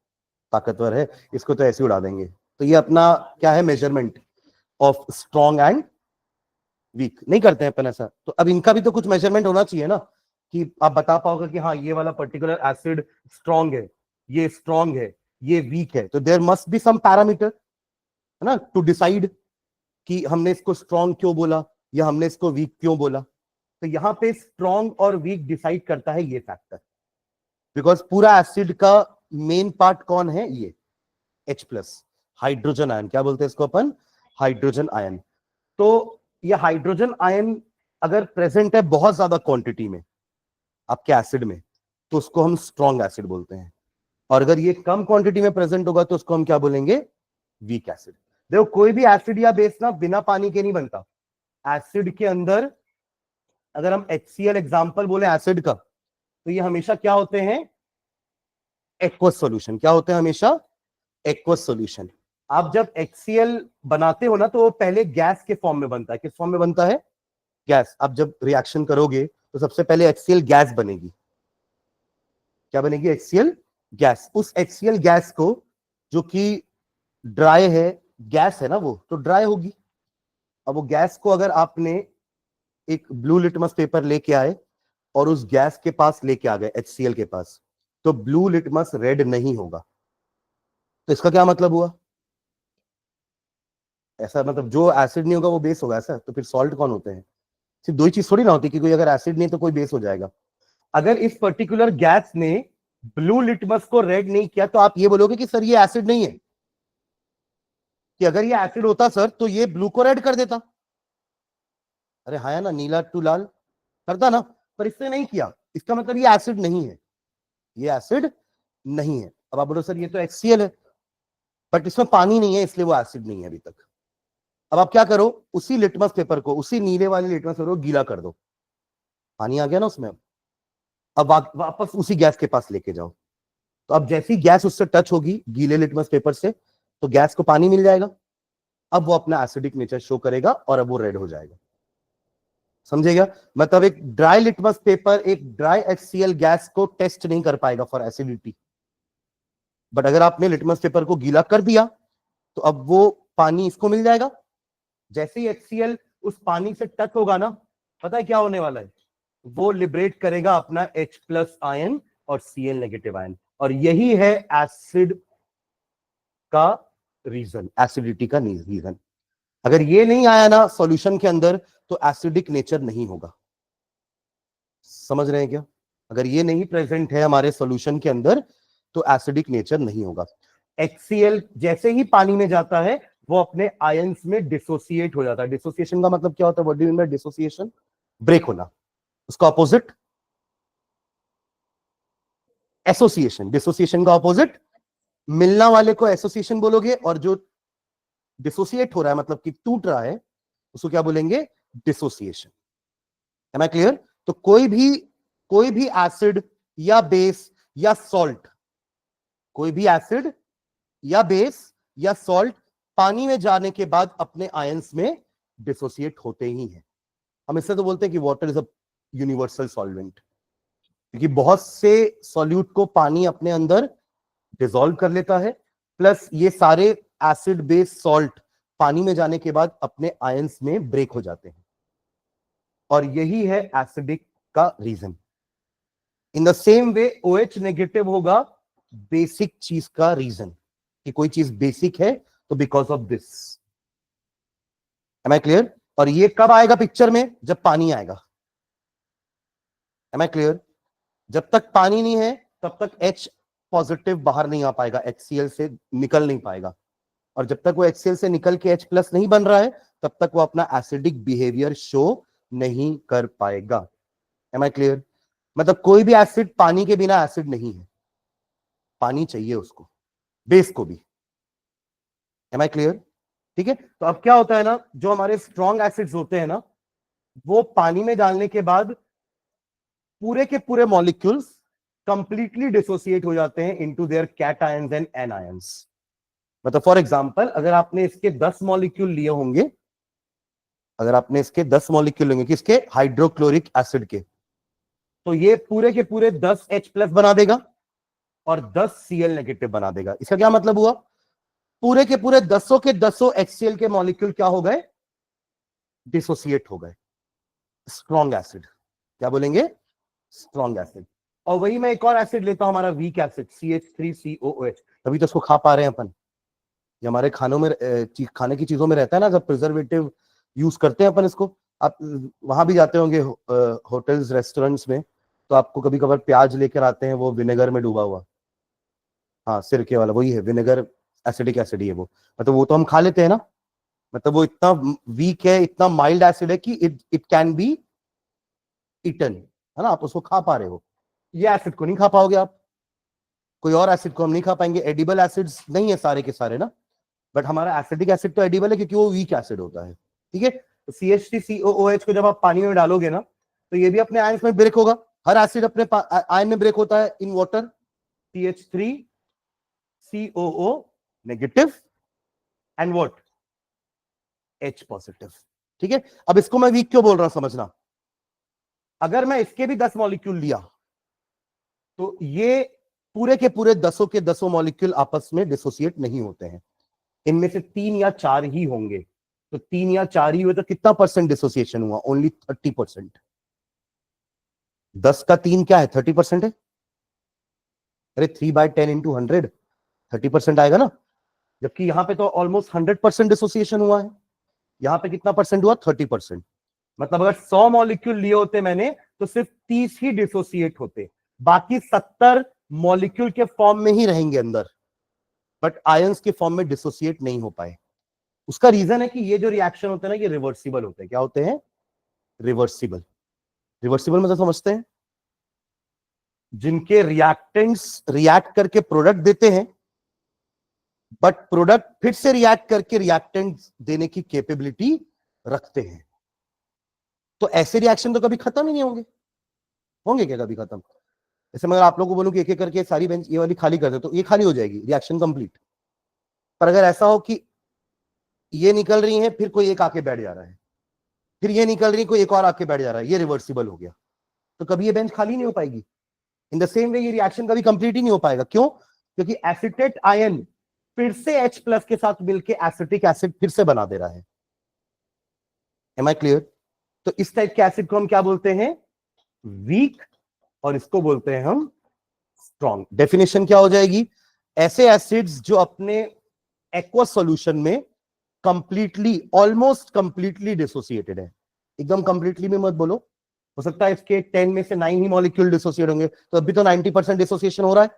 ताकतवर है, इसको तो ऐसे उड़ा देंगे। तो ये अपना क्या है? Measurement of strong and weak. नहीं करते हैं अपन ऐसा। तो अब इनका भी तो कुछ मेजरमेंट होना चाहिए ना, कि आप बता पाओगे कि हाँ ये वाला पर्टिकुलर एसिड स्ट्रॉन्ग है, ये स्ट्रॉन्ग है, ये वीक है। तो there must be some parameter, है ना, टू डिसाइड कि हमने इसको स्ट्रॉन्ग क्यों बोला या हमने इसको वीक क्यों बोला। तो यहाँ पे स्ट्रॉन्ग और वीक डिसाइड करता है ये फैक्टर, बिकॉज पूरा एसिड का मेन पार्ट कौन है? ये H+, हाइड्रोजन आयन। क्या बोलते हैं इसको अपन? Hydrogen ion. तो ये हाइड्रोजन आयन अगर प्रेजेंट है बहुत ज्यादा क्वांटिटी में आपके एसिड में, तो उसको हम स्ट्रॉन्ग एसिड बोलते हैं। और अगर ये कम क्वांटिटी में प्रेजेंट होगा तो उसको हम क्या बोलेंगे? Weak acid. देखो, कोई भी एसिड या बेस ना बिना पानी के नहीं बनता। एसिड के अंदर अगर हम HCl एग्जांपल बोले एसिड का, तो ये हमेशा क्या होते हैं? Aqueous solution. क्या होते हैं? हमेशा एक्वस सॉल्यूशन। आप जब HCl बनाते हो ना, तो वो पहले गैस के फॉर्म में बनता है। किस फॉर्म में बनता है? गैस। आप जब रिएक्शन करोगे तो सबसे पहले HCl गैस बनेगी। क्या बनेगी? HCl gas. उस HCl गैस को, जो कि ड्राई है, गैस है ना वो, तो ड्राई होगी। अब वो गैस को अगर आपने एक ब्लू लिटमस पेपर लेके आए और उस गैस के पास लेके आ गए HCl के पास, तो ब्लू लिटमस रेड नहीं होगा। तो इसका क्या मतलब हुआ? ऐसा मतलब जो एसिड नहीं होगा वो बेस होगा, ऐसा? तो फिर सॉल्ट कौन होते हैं? सिर्फ दो ही चीज थोड़ी ना होती कि कोई अगर एसिड नहीं तो कोई बेस हो जाएगा। अगर इस पर्टिकुलर गैस ने ब्लू लिटमस को रेड नहीं किया, तो आप ये बोलोगे कि सर ये एसिड नहीं है। कि अगर ये एसिड होता सर तो ये ब्लू को रेड कर देता। अरे हाँ, है ना, नीला टू लाल करता ना, पर इसने नहीं किया। इसका मतलब ये एसिड नहीं है, ये एसिड नहीं है। अब आप बोलो सर ये तो HCl है, बट इसमें पानी नहीं है इसलिए वो एसिड नहीं है अभी तक। अब आप क्या करो? उसी लिटमस पेपर को, उसी नीले वाले लिटमस पेपर को गीला कर दो, पानी आ गया ना उसमें। अब वापस उसी गैस के पास लेके जाओ, तो अब जैसी गैस उससे टच होगी गीले लिटमस पेपर से, तो गैस को पानी मिल जाएगा। अब वो अपना एसिडिक नेचर शो करेगा और अब वो रेड हो जाएगा। समझेगा? मतलब एक ड्राई लिटमस पेपर एक ड्राई HCl गैस को टेस्ट नहीं कर पाएगा फॉर एसिडिटी, बट अगर आपने लिटमस पेपर को गीला कर दिया तो अब वो पानी इसको मिल जाएगा। जैसे ही HCl उस पानी से टच होगा ना, पता है क्या होने वाला है? वो लिबरेट करेगा अपना H+ आयन और Cl नेगेटिव आयन, और यही है एसिड का रीजन, एसिडिटी का रीजन। अगर ये नहीं आया ना सॉल्यूशन के अंदर तो एसिडिक नेचर नहीं होगा। समझ रहे हैं क्या? अगर ये नहीं प्रेजेंट है हमारे सॉल्यूशन के अंदर तो एसिडिक नेचर नहीं होगा। HCl जैसे ही पानी में जाता है वो अपने आयंस में डिसोसिएट हो जाता है। डिसोसिएशन का मतलब क्या होता है? What do you mean by dissociation? Break होना। उसका ऑपोजिट एसोसिएशन। डिसोसिएशन का ऑपोजिट, मिलना वाले को एसोसिएशन बोलोगे, और जो डिसोसिएट हो रहा है मतलब कि टूट रहा है उसको क्या बोलेंगे? डिसोसिएशन। Am I clear? तो कोई भी एसिड या बेस या सॉल्ट, कोई भी एसिड या बेस या सॉल्ट पानी में जाने के बाद अपने आयंस में डिसोसिएट होते ही हैं। हम इससे तो बोलते हैं कि water is a universal solvent, क्योंकि बहुत से सॉल्यूट को पानी अपने अंदर डिसॉल्व कर लेता है, प्लस ये सारे एसिड बेस सॉल्ट पानी में जाने के बाद अपने आयंस में ब्रेक हो जाते हैं, और यही है एसिडिक का reason. In the same way OH negative होगा बेसिक चीज का रीजन, कि कोई चीज बेसिक है तो because of this. Am I clear? और ये कब आएगा पिक्चर में? जब पानी आएगा। Am I clear? जब तक पानी नहीं है तब तक H पॉजिटिव बाहर नहीं आ पाएगा, HCl से निकल नहीं पाएगा, और जब तक वो HCl से निकल के H+ नहीं बन रहा है तब तक वो अपना एसिडिक बिहेवियर शो नहीं कर पाएगा। Am I clear? मतलब कोई भी एसिड पानी के बिना एसिड नहीं है, पानी चाहिए उसको, बेस को भी। Am I clear? ठीक है। तो अब क्या होता है ना, जो हमारे स्ट्रॉन्ग एसिड्स होते हैं ना, वो पानी में डालने के बाद पूरे के पूरे मॉलिक्यूल्स कंप्लीटली डिसोसिएट हो जाते हैं into their cations and anions. मतलब फॉर एग्जांपल अगर आपने इसके 10 मॉलिक्यूल लिए होंगे, अगर आपने इसके 10 मॉलिक्यूल लेंगे किसके? हाइड्रोक्लोरिक एसिड के, तो ये पूरे के पूरे 10 H+ बना देगा और 10 Cl नेगेटिव बना देगा। इसका क्या मतलब हुआ? पूरे के पूरे 10 के 10 HCl के मॉलिक्यूल क्या हो गए? डिसोसिएट हो गए। स्ट्रॉन्ग एसिड, क्या बोलेंगे? Strong acid. और वही मैं एक और एसिड लेता हूं, हमारा वीक एसिड CH3COOH, तभी तो इसको खा पा रहे हैं अपन। ये हमारे खानों में खाने की चीजों में रहता है ना, जब प्रिजर्वेटिव यूज करते हैं अपन इसको। आप वहां भी जाते होंगे होटल्स रेस्टोरेंट्स में, तो आपको कभी कभार प्याज लेकर आते हैं वो विनेगर में डूबा हुआ। हाँ, सिरके वाला, वही है विनेगर, एसिडिक एसिड ही है वो। मतलब वो तो हम खा लेते हैं ना, मतलब वो इतना वीक है, इतना माइल्ड एसिड है कि इट कैन बी ईटन, है ना, आप उसको खा पा रहे हो। ये एसिड को नहीं खा पाओगे आप, कोई और एसिड को हम नहीं खा पाएंगे। एडिबल एसिड्स नहीं है सारे के सारे ना, बट हमारा एसिडिक एसिड तो एडिबल है क्योंकि वो वीक एसिड होता है। ठीक है। तो CH3COOH को जब आप पानी में डालोगे ना, तो ये भी अपने आयंस में ब्रेक होगा। हर एसिड अपने आयन में ब्रेक होता है in water. CH3COO negative and what? H positive. ठीक है। अब इसको मैं वीक क्यों बोल रहा हूं समझना। अगर मैं इसके भी 10 मॉलिक्यूल लिया तो ये पूरे के पूरे 10 के 10 मॉलिक्यूल आपस में डिसोसिएट नहीं होते हैं, इनमें से 3 या 4 ही होंगे। तो 3 या 4 ही हुए तो कितना परसेंट डिसोसिएशन हुआ? ओनली 30%। 10 का 3 क्या है? 30% है। अरे 3/10 इंटू 100 30% आएगा ना, जबकि यहां पे तो ऑलमोस्ट 100% डिसोसिएशन हुआ है। यहां पे कितना परसेंट हुआ? 30%। मतलब अगर 100 मॉलिक्यूल लिए होते मैंने तो सिर्फ 30 ही डिसोसिएट होते, बाकी 70 मॉलिक्यूल के फॉर्म में ही रहेंगे अंदर, बट आयंस के फॉर्म में डिसोसिएट नहीं हो पाए। उसका रीजन है कि ये जो रिएक्शन होते हैं ना, ये रिवर्सिबल होते हैं। क्या होते हैं? रिवर्सिबल। रिवर्सिबल मतलब समझते हैं? जिनके रिएक्टेंट्स रिएक्ट करके प्रोडक्ट देते हैं, बट प्रोडक्ट फिर से रिएक्ट करके रिएक्टेंट देने की कैपेबिलिटी रखते हैं। तो ऐसे रिएक्शन तो कभी खत्म ही नहीं होंगे। होंगे क्या कभी खत्म? जैसे मैं आप लोगों को बोलूं कि एक एक करके सारी बेंच ये वाली खाली कर दे, तो ये खाली हो जाएगी, रिएक्शन कंप्लीट। पर अगर ऐसा हो कि ये निकल रही है, फिर कोई एक आके बैठ जा रहा है, फिर ये निकल रही है, कोई एक और आके बैठ जा रहा है, ये रिवर्सिबल हो गया, तो कभी ये बेंच खाली नहीं हो पाएगी। इन द सेम वे ये रिएक्शन कभी कंप्लीट ही नहीं हो पाएगा। क्यों? क्योंकि एसिटेट आयन फिर से H+ के साथ मिलकर एसिटिक एसिड फिर से बना दे रहा है। Am I clear? तो इस टाइप के एसिड को हम क्या बोलते हैं? वीक, और इसको बोलते हैं हम स्ट्रॉन्ग। डेफिनेशन क्या हो जाएगी? ऐसे एसिड्स जो अपने एक्वस सॉल्यूशन में कंप्लीटली, ऑलमोस्ट कंप्लीटली डिसोसिएटेड है। एकदम कंप्लीटली में मत बोलो, हो सकता है इसके 10 में से 9 ही मॉलिक्यूल डिसोसिएट होंगे, तो अभी तो 90% डिसोसिएशन हो रहा है,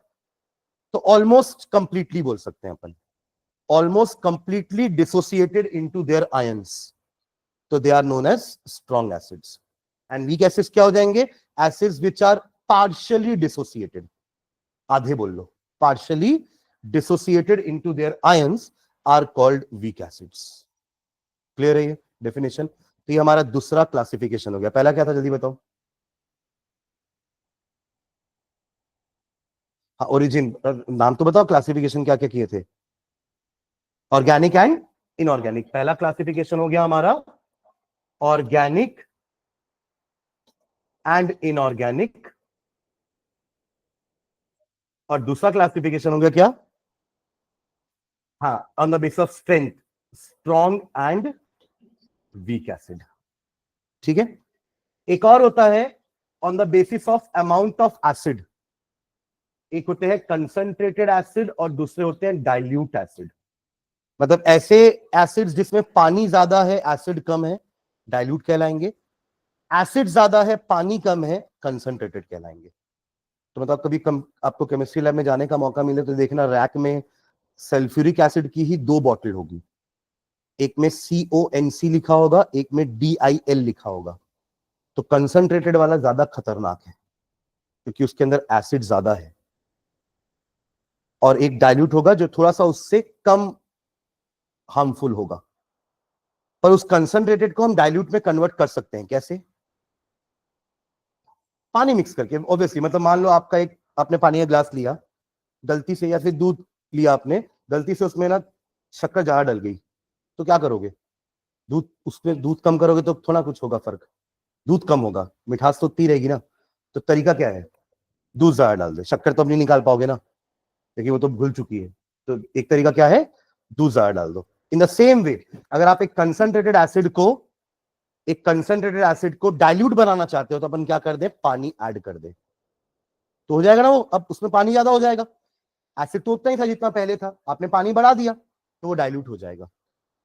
तो ऑलमोस्ट कंप्लीटली बोल सकते हैं अपन, almost completely dissociated into their ions, तो they are known as strong acids. And weak acids क्या हो जाएंगे? Acids which are partially dissociated, आधे बोल लो, partially dissociated into their ions are called weak acids. Clear है ये डेफिनेशन? तो ये हमारा दूसरा क्लासिफिकेशन हो गया। पहला क्या था जल्दी बताओ? हाँ, ओरिजिन, नाम तो बताओ, क्लासिफिकेशन क्या क्या किए थे? Organic and inorganic. पहला क्लासिफिकेशन हो गया हमारा ऑर्गेनिक एंड इनऑर्गेनिक, और दूसरा क्लासिफिकेशन हो गया क्या? हाँ, on the basis of strength, strong and weak acid. ठीक है। एक और होता है on the basis of amount of acid. एक होते हैं कंसंट्रेटेड एसिड और दूसरे होते हैं डाइल्यूट एसिड। मतलब ऐसे एसिड्स जिसमें पानी ज्यादा है, एसिड कम है, डाइल्यूट कहलाएंगे। एसिड ज्यादा है, पानी कम है, कंसंट्रेटेड कहलाएंगे। तो मतलब कभी आपको केमिस्ट्री लैब में जाने का मौका मिले तो देखना, रैक में सल्फ्यूरिक एसिड की ही 2 बॉटल होगी, एक में CONC लिखा होगा, एक में DIL लिखा होगा। तो कंसंट्रेटेड वाला ज्यादा खतरनाक है क्योंकि उसके अंदर एसिड ज्यादा है, और एक डाइल्यूट होगा जो थोड़ा सा उससे कम हार्मफुल होगा। पर उस कंसंट्रेटेड को हम डाइल्यूट में कन्वर्ट कर सकते हैं। कैसे? पानी मिक्स करके ऑब्वियसली। मतलब मान लो आपने पानी का ग्लास लिया गलती से, या फिर दूध लिया आपने गलती से, उसमें ना शक्कर ज्यादा डल गई, तो क्या करोगे? उसमें दूध कम करोगे तो थोड़ा कुछ होगा फर्क, दूध कम होगा, मिठास तो उतनी रहेगी ना। तो तरीका क्या है? दूध ज्यादा डाल दे, शक्कर तो अब नहीं निकाल पाओगे ना, क्योंकि वो तो घुल चुकी है। तो एक तरीका क्या है? दूध ज्यादा डाल दो। इन द सेम वे, अगर आप एक कंसंट्रेटेड एसिड को डाइल्यूट बनाना चाहते हो तो अपन क्या कर दे? पानी ऐड कर दे, तो हो जाएगा ना वो। अब उसमें पानी ज्यादा हो जाएगा, एसिड तो उतना ही था जितना पहले था, आपने पानी बढ़ा दिया तो वो डाइल्यूट हो जाएगा।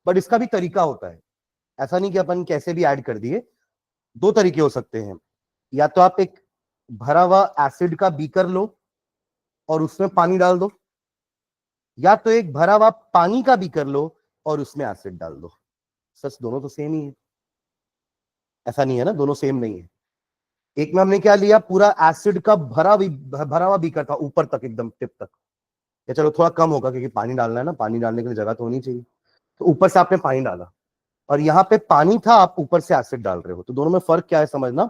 बट इसका भी तरीका होता है, ऐसा नहीं कि अपन कैसे भी ऐड कर दिए। 2 तरीके हो सकते हैं, या तो आप एक भरा हुआ एसिड का बीकर लो और उसमें पानी डाल दो, या तो एक भरा हुआ पानी का बीकर लो और उसमें एसिड डाल दो। सच दोनों तो सेम ही है, ऐसा नहीं है ना, दोनों सेम नहीं है। एक में हमने क्या लिया? पूरा एसिड का भरा हुआ बीकर था, ऊपर तक एकदम टिप तक, या चलो थोड़ा कम होगा क्योंकि पानी डालना है ना, पानी डालने के लिए जगह तो होनी चाहिए, तो ऊपर से आपने पानी डाला, और यहाँ पे पानी था, आप ऊपर से एसिड डाल रहे हो। तो दोनों में फर्क क्या है समझना।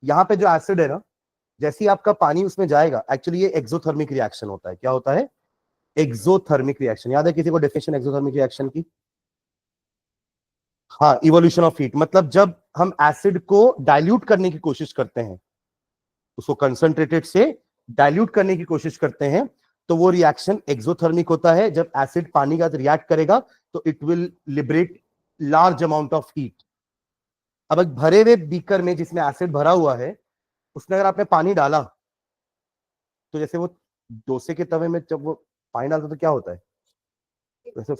यहाँ पे जो एसिड है ना, जैसे ही आपका पानी उसमें जाएगा, एक्चुअली ये एक्सोथर्मिक रिएक्शन होता है। क्या होता है? Exothermic reaction. याद है किसी को डेफिनेशन एक्सोथर्मिक रिएक्शन की? हाँ, इवोल्यूशन ऑफ हीट। मतलब जब हम एसिड को डाइल्यूट करने की कोशिश करते हैं, उसको कंसंट्रेटेड से डाइल्यूट करने की कोशिश करते हैं, तो वो रिएक्शन एक्सोथर्मिक होता है। जब एसिड पानी का रिएक्ट करेगा तो it will liberate large amount of heat. अब एक भरे हुए बीकर में जिसमें एसिड भरा हुआ है, उसमें अगर आपने पानी डाला, तो जैसे वो डोसे के तवे में जब वो पानी डालते तो क्या होता है? वैसे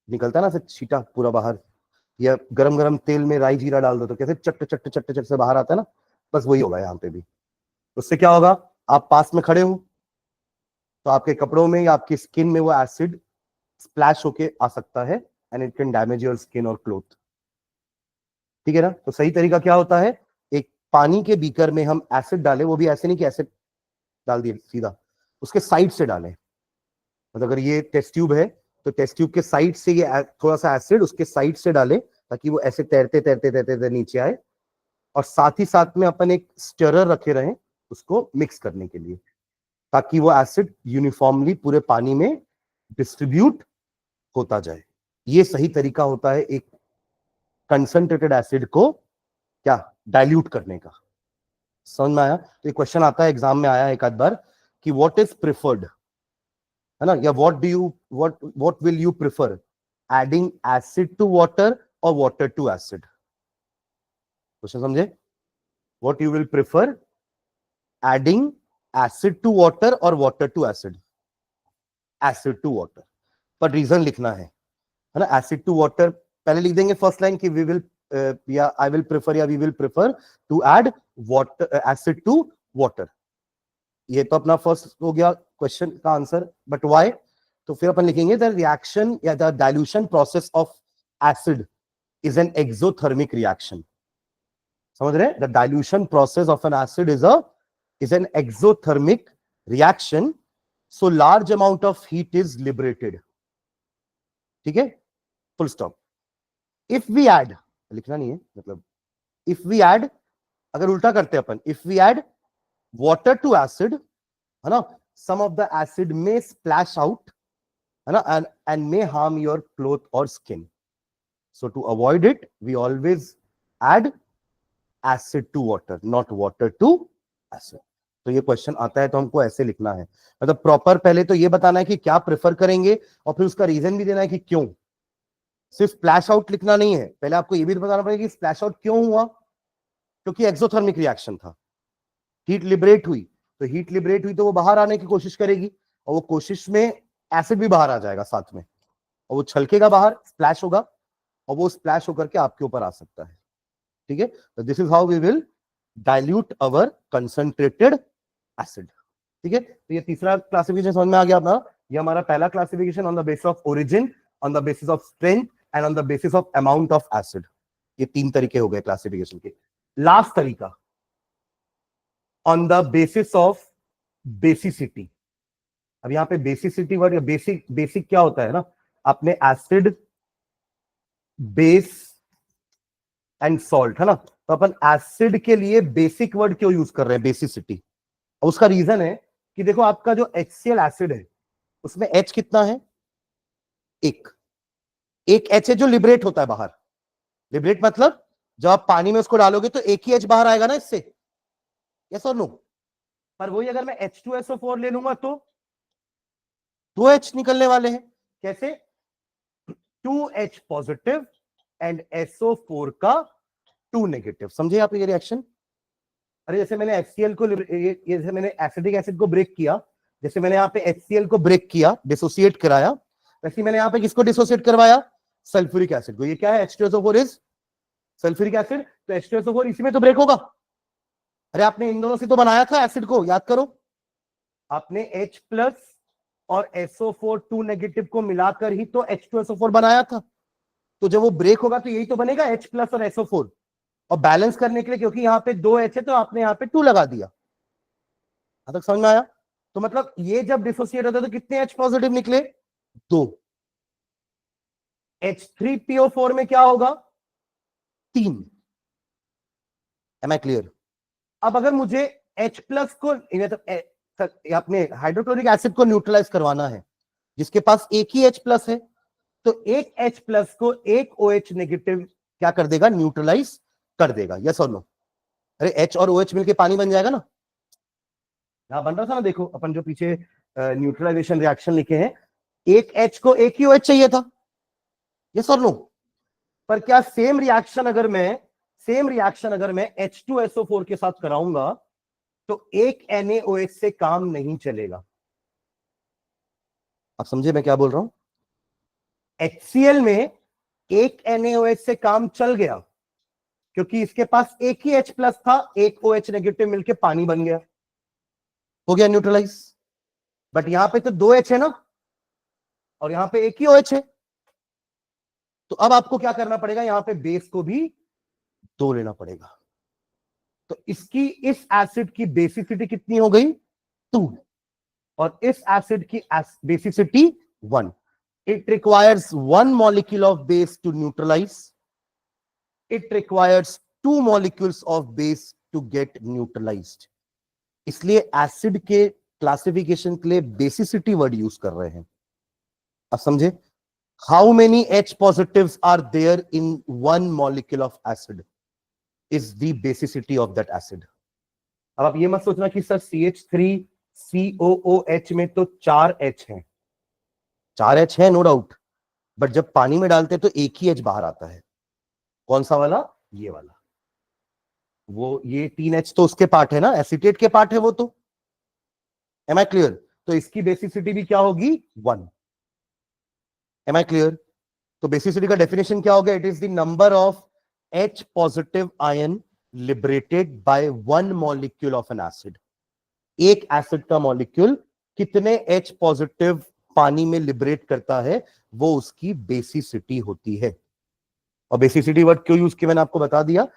निकलता है ना, फिर छीटा पूरा बाहर। या गरम गरम तेल में राई जीरा डाल दो तो कैसे चट्ट चट्ट चट्ट चट्ट से बाहर आता है ना, बस वही होगा यहाँ पे भी। उससे क्या होगा? आप पास में खड़े हो तो आपके कपड़ों में या आपकी स्किन में वो एसिड स्प्लैश होके आ सकता है, and it can damage your skin और क्लोथ। ठीक है ना? तो सही तरीका क्या होता है? एक पानी के बीकर में हम एसिड डालें, वो भी ऐसे नहीं कि एसिड डाल दिए सीधा, उसके साइड से डालें। मतलब अगर ये टेस्ट ट्यूब है तो टेस्ट ट्यूब के साइड से ये थोड़ा सा एसिड उसके साइड से डालें, ताकि वो ऐसे तैरते तैरते तैरते तैरते नीचे आए, और साथ ही साथ में अपन एक स्टिरर रखे रहें उसको मिक्स करने के लिए, ताकि वो एसिड यूनिफॉर्मली पूरे पानी में डिस्ट्रीब्यूट होता जाए। ये सही तरीका होता है एक कंसंट्रेटेड एसिड को क्या डाइल्यूट करने का। समझ में आया? तो ये क्वेश्चन आता है एग्जाम में, आया एक आध बार कि व्हाट इज प्रिफर्ड, है ना, या what will you prefer, adding acid to water और वाटर टू एसिड? क्वेश्चन समझे? What you will prefer, adding acid to water और water to acid? Acid to water, पर रीजन लिखना है ना। एसिड टू वाटर पहले लिख देंगे फर्स्ट लाइन कि वी विल या आई विल प्रेफर या we will prefer to add water acid to water. ये तो अपना फर्स्ट हो गया क्वेश्चन का आंसर, बट व्हाई? तो फिर अपन लिखेंगे द रिएक्शन या the dilution process of acid is an exothermic reaction. समझ रहे? The dilution process of an acid is an exothermic reaction, so large amount of heat is liberated. ठीक है, full stop. If we add, लिखना नहीं है, मतलब if we add, अगर उल्टा करते हैं अपन, if we add water to acid, है ना, सम ऑफ द एसिड में स्प्लैश आउट, है ना, and may harm your cloth और skin. So to avoid it we always add acid to water, not water to acid. तो ये question आता है तो हमको ऐसे लिखना है, मतलब प्रॉपर पहले तो ये बताना है कि क्या प्रेफर करेंगे और फिर उसका रीजन भी देना है कि क्यों। सिर्फ स्प्लैश आउट लिखना नहीं है, पहले आपको ये भी बताना पड़ेगा कि स्प्लैश आउट क्यों हुआ, क्योंकि एक्सोथर्मिक रिएक्शन था, हीट लिबरेट हुई, तो हीट लिबरेट हुई तो वो बाहर आने की कोशिश करेगी, और वो कोशिश में एसिड भी बाहर आ जाएगा साथ में, और वो छलकेगा बाहर, स्प्लैश होगा, और वो स्प्लैश होकर के आपके ऊपर आ सकता है। ठीक है, तो this is how we will dilute our concentrated acid. ठीक है, तो ये तीसरा क्लासिफिकेशन समझ में आ गया अपना। ये हमारा पहला classification on the basis of origin, on the basis of strength and on the basis of amount of acid. ये तीन तरीके हो गए क्लासिफिकेशन के। लास्ट तरीका on the basis of basicity. अब यहां पे बेसिसिटी वर्ड या बेसिक, बेसिक क्या होता है ना, आपने एसिड, बेस एंड सॉल्ट, है ना, तो अपन एसिड के लिए बेसिक वर्ड क्यों यूज कर रहे हैं, बेसिसिटी। और उसका रीजन है कि देखो आपका जो HCl एसिड है उसमें H कितना है, एक H है जो लिबरेट होता है बाहर। लिबरेट मतलब जब आप पानी में उसको डालोगे तो एक ही H बाहर आएगा ना इससे, यस और नो? पर वही अगर मैं H2SO4 ले लूंगा तो 2H निकलने वाले हैं। कैसे? 2H पॉजिटिव एंड SO4 का 2 नेगेटिव। समझे आप ये रिएक्शन? अरे जैसे मैंने HCl को, जैसे मैंने एसिडिक एसिड को ब्रेक किया, जैसे मैंने यहाँ पे HCl को ब्रेक किया, डिसोसिएट कराया, वैसे मैंने यहाँ पे किसको डिसोसिएट करवाया, सल्फ्यूरिक एसिड को। ये क्या है, H2SO4 इज सल्फ्यूरिक एसिड, तो H2SO4 इसी में तो ब्रेक होगा। अरे आपने इन दोनों से तो बनाया था एसिड को, याद करो, आपने H प्लस और SO4 2 नेगेटिव को मिलाकर ही तो H2SO4 बनाया था। तो जब वो ब्रेक होगा तो यही तो बनेगा, H प्लस और SO4। और बैलेंस करने के लिए, क्योंकि यहाँ पे 2H है तो आपने यहाँ पे 2 लगा दिया। अब तक समझ में आया? तो मतलब ये जब डिसोसिएट होता है तो कितने H पॉजिटिव निकले, 2। H3PO4 में क्या होगा, 3। Am I clear? अब अगर मुझे H प्लस को, अपने हाइड्रोक्लोरिक एसिड को न्यूट्रलाइज करवाना है जिसके पास एक ही H प्लस है, तो एक H प्लस को एक OH नेगेटिव क्या कर देगा, न्यूट्रलाइज कर देगा। यस और नो? अरे H और OH मिलके पानी बन जाएगा ना, यहां बन रहा था ना, देखो अपन जो पीछे न्यूट्रलाइजेशन रिएक्शन लिखे हैं, एक H को एक ही OH चाहिए था। यस और नो? पर क्या सेम रिएक्शन अगर मैं H2SO4 के साथ कराऊंगा तो एक NaOH से काम नहीं चलेगा। आप समझे मैं क्या बोल रहा हूं? HCl में एक NaOH से काम चल गया क्योंकि इसके पास एक ही H प्लस था, एक OH नेगेटिव मिलके पानी बन गया, हो गया न्यूट्रलाइज। बट यहां पे तो 2H है ना, और यहां पे एक ही OH है, तो अब आपको क्या करना पड़ेगा, यहां पे बेस को भी 2 लेना पड़ेगा। तो इसकी, इस एसिड की बेसिसिटी कितनी हो गई, 2, और इस एसिड की basicity 1। It requires 1 molecule of base to neutralize. It requires 2 molecules of base to get neutralized. इसलिए एसिड के क्लासिफिकेशन के लिए बेसिसिटी वर्ड यूज कर रहे हैं। अब समझे? How many H positives are there in 1 molecule of acid is the basicity of that acid. अब आप ये मत सोचना कि सर CH3COOH में तो 4 H हैं। 4 H है नो डाउट, बट जब पानी में डालते हैं तो एक ही H बाहर आता है। कौन सा वाला, ये वाला। वो ये 3H तो उसके पार्ट है ना, एसीटेट के पार्ट है वो तो, एम आई क्लियर? तो इसकी बेसिसिटी भी क्या होगी? 1। Am I clear? तो बेसिसिटी का डेफिनेशन क्या हो गया? It is the number of H positive ion liberated by one molecule of an acid. एक एसिड का मॉलिक्यूल कितने H पॉजिटिव पानी में लिबरेट करता है, वो उसकी बेसिसिटी होती है। और बेसिसिटी वर्ड क्यों यूज किया मैंने आपको बता दिया।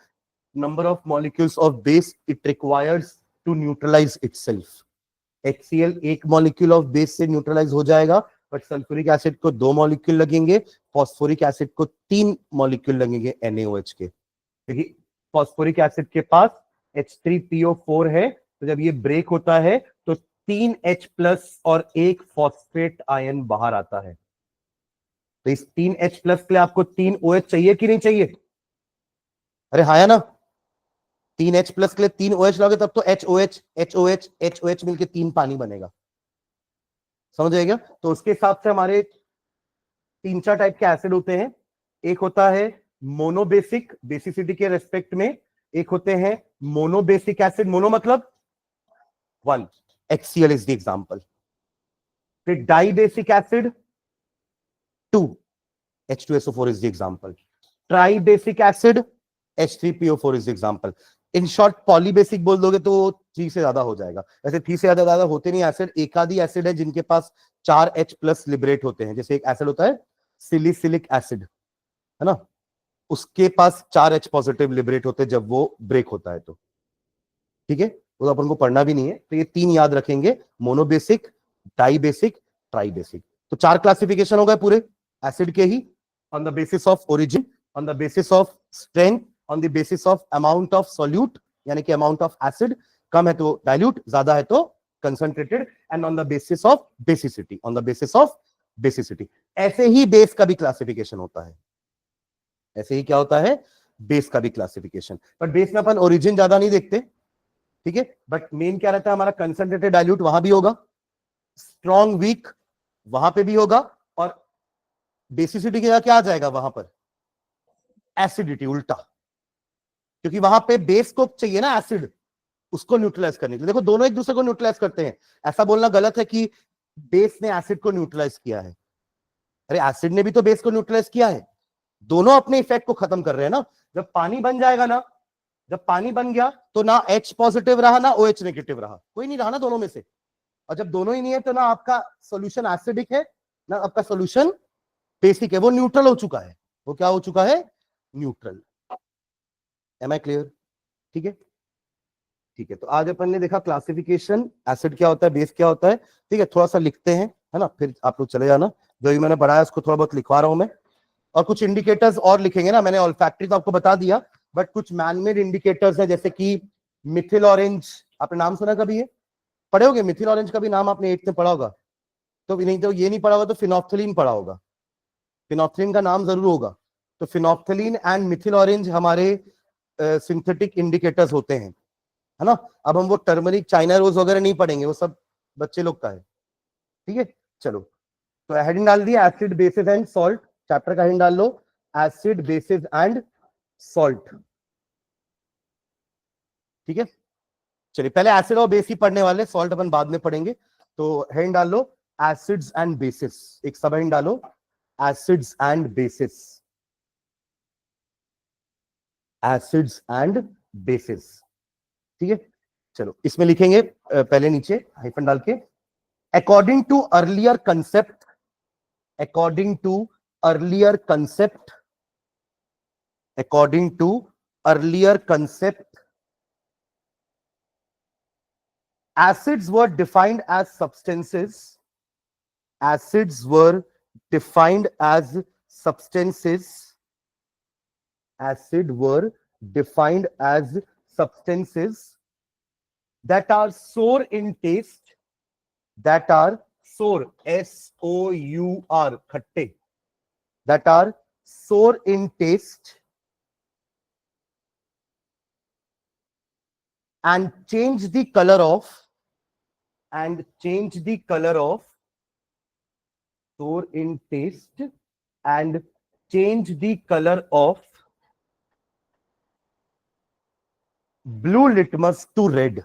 Number of molecules of base it requires to neutralize itself. HCl एक मॉलिक्यूल ऑफ बेस से न्यूट्रलाइज हो जाएगा, बट सल्फ्यूरिक एसिड को 2 मॉलिक्यूल लगेंगे, फॉस्फोरिक एसिड को 3 मॉलिक्यूल लगेंगे NaOH के, क्योंकि फॉस्फोरिक एसिड के पास H3PO4 है, तो जब ये ब्रेक होता है तो 3 H प्लस और एक फॉस्फेट आयन बाहर आता है। तो इस 3 H प्लस के लिए आपको 3 OH चाहिए कि नहीं चाहिए? अरे हाँ या ना? 3 H प्लस के लिए 3 OH लोगे तब तो HOH HOH HOH मिलके 3 पानी बनेगा। समझ आएगा? तो उसके हिसाब से हमारे 3-4 टाइप के एसिड होते हैं। एक होता है मोनोबेसिक, बेसिसिटी के रेस्पेक्ट में। एक होते हैं मोनोबेसिक एसिड, मोनो मतलब 1, HCl इज द एग्जांपल। फिर dibasic acid 2, H2SO4 is the example. Tri-basic acid, H3PO4 is the example. In short polybasic बोल दोगे तो 3 से ज्यादा हो जाएगा। वैसे 3 से ज्यादा होते नहीं एसिड, एक आधी एसिड है जिनके पास 4 H प्लस लिबरेट होते हैं। जैसे एक एसिड होता है सिलिसिलिक एसिड, है ना, उसके पास 4 H पॉजिटिव लिबरेट होते हैं जब वो ब्रेक होता है तो। ठीक है, वो तो अपन को पढ़ना भी नहीं है, तो ये 3 याद रखेंगे, monobasic, dibasic, tribasic. तो 4 क्लासिफिकेशन हो गए पूरे एसिड के ही, on the basis of origin, on the basis of strength, on the basis of amount of solute, यानी कि amount of acid, कम है तो dilute, ज्यादा है तो concentrated, and on the basis of basicity, on the basis of basicity। ऐसे ही base का भी क्लासिफिकेशन होता है, ऐसे ही क्या होता है, बेस का भी क्लासिफिकेशन। बट बेस में अपन ओरिजिन ज्यादा नहीं देखते, ठीक है, बट मेन क्या रहता है हमारा, कंसंट्रेटेड डाइल्यूट वहां भी होगा, स्ट्रॉन्ग वीक वहां पे भी होगा, और बेसिसिटी क्या क्या आ जाएगा वहां पर, एसिडिटी, उल्टा, क्योंकि वहां पे बेस को चाहिए ना एसिड, उसको न्यूट्रलाइज करने के लिए। देखो दोनों एक दूसरे को न्यूट्रलाइज करते हैं, ऐसा बोलना गलत है कि बेस ने एसिड को न्यूट्रलाइज किया है। अरे एसिड ने भी तो बेस को न्यूट्रलाइज किया है, दोनों अपने इफेक्ट को खत्म कर रहे हैं ना। जब पानी बन जाएगा ना, जब पानी बन गया तो ना H पॉजिटिव रहा ना OH नेगेटिव रहा, कोई नहीं रहा ना दोनों में से। और जब दोनों ही नहीं है तो ना आपका सोल्यूशन एसिडिक है ना आपका सोल्यूशन बेसिक है, वो न्यूट्रल हो चुका है। वो क्या हो चुका है, न्यूट्रल। M I clear? ठीक है, ठीक है। तो आज अपन ने देखा क्लासिफिकेशन, एसिड क्या होता है, बेस क्या होता है। ठीक है, थोड़ा सा लिखते हैं, है ना, फिर आप लोग चले जाना। जो भी मैंने पढ़ाया उसको थोड़ा बहुत लिखवा रहा हूं मैं, और कुछ इंडिकेटर्स और लिखेंगे ना। मैंने ऑल्फैक्टरी तो आपको बता दिया, बट कुछ मैनमेड इंडिकेटर्स है, जैसे कि मिथिल ऑरेंज, आपने नाम सुना कभी, ये पढ़े होगे मिथिल ऑरेंज का भी नाम आपने 8th में पढ़ा होगा, तो नहीं तो ये नहीं पढ़ा होगा तो फिनोप्थलीन पढ़ा होगा, फिनोप्थलीन का नाम जरूर होगा। तो फिनोप्थलीन एंड मिथिल ऑरेंज हमारे सिंथेटिक इंडिकेटर्स होते हैं, है ना। अब हम वो टर्मरिक, चाइना रोज वगैरह नहीं पढ़ेंगे, वो सब बच्चे लोग का है। ठीक है, चलो, तो हेडिंग डाल दिया acid basis and salt, chapter का हेडिंग डाल लो एसिड बेसिस एंड सॉल्ट। ठीक है, चलिए पहले एसिड और बेस ही पढ़ने वाले, सॉल्ट अपन बाद में पढ़ेंगे। तो हेडिंग डाल लो एसिड्स एंड बेसिस, एक सब हेडिंग डालो acids and bases, acids and bases. ठीक है, चलो इसमें लिखेंगे पहले नीचे हाइफन डाल के, according to earlier concept, according to earlier concept, according to earlier concept, acids were defined as substances, acids were defined as substances, acid were defined as substances that are sour in taste, that are sour, S-O-U-R, khatte, that are sour in taste and change the color of, and change the color of, sour in taste and change the color of blue litmus to red,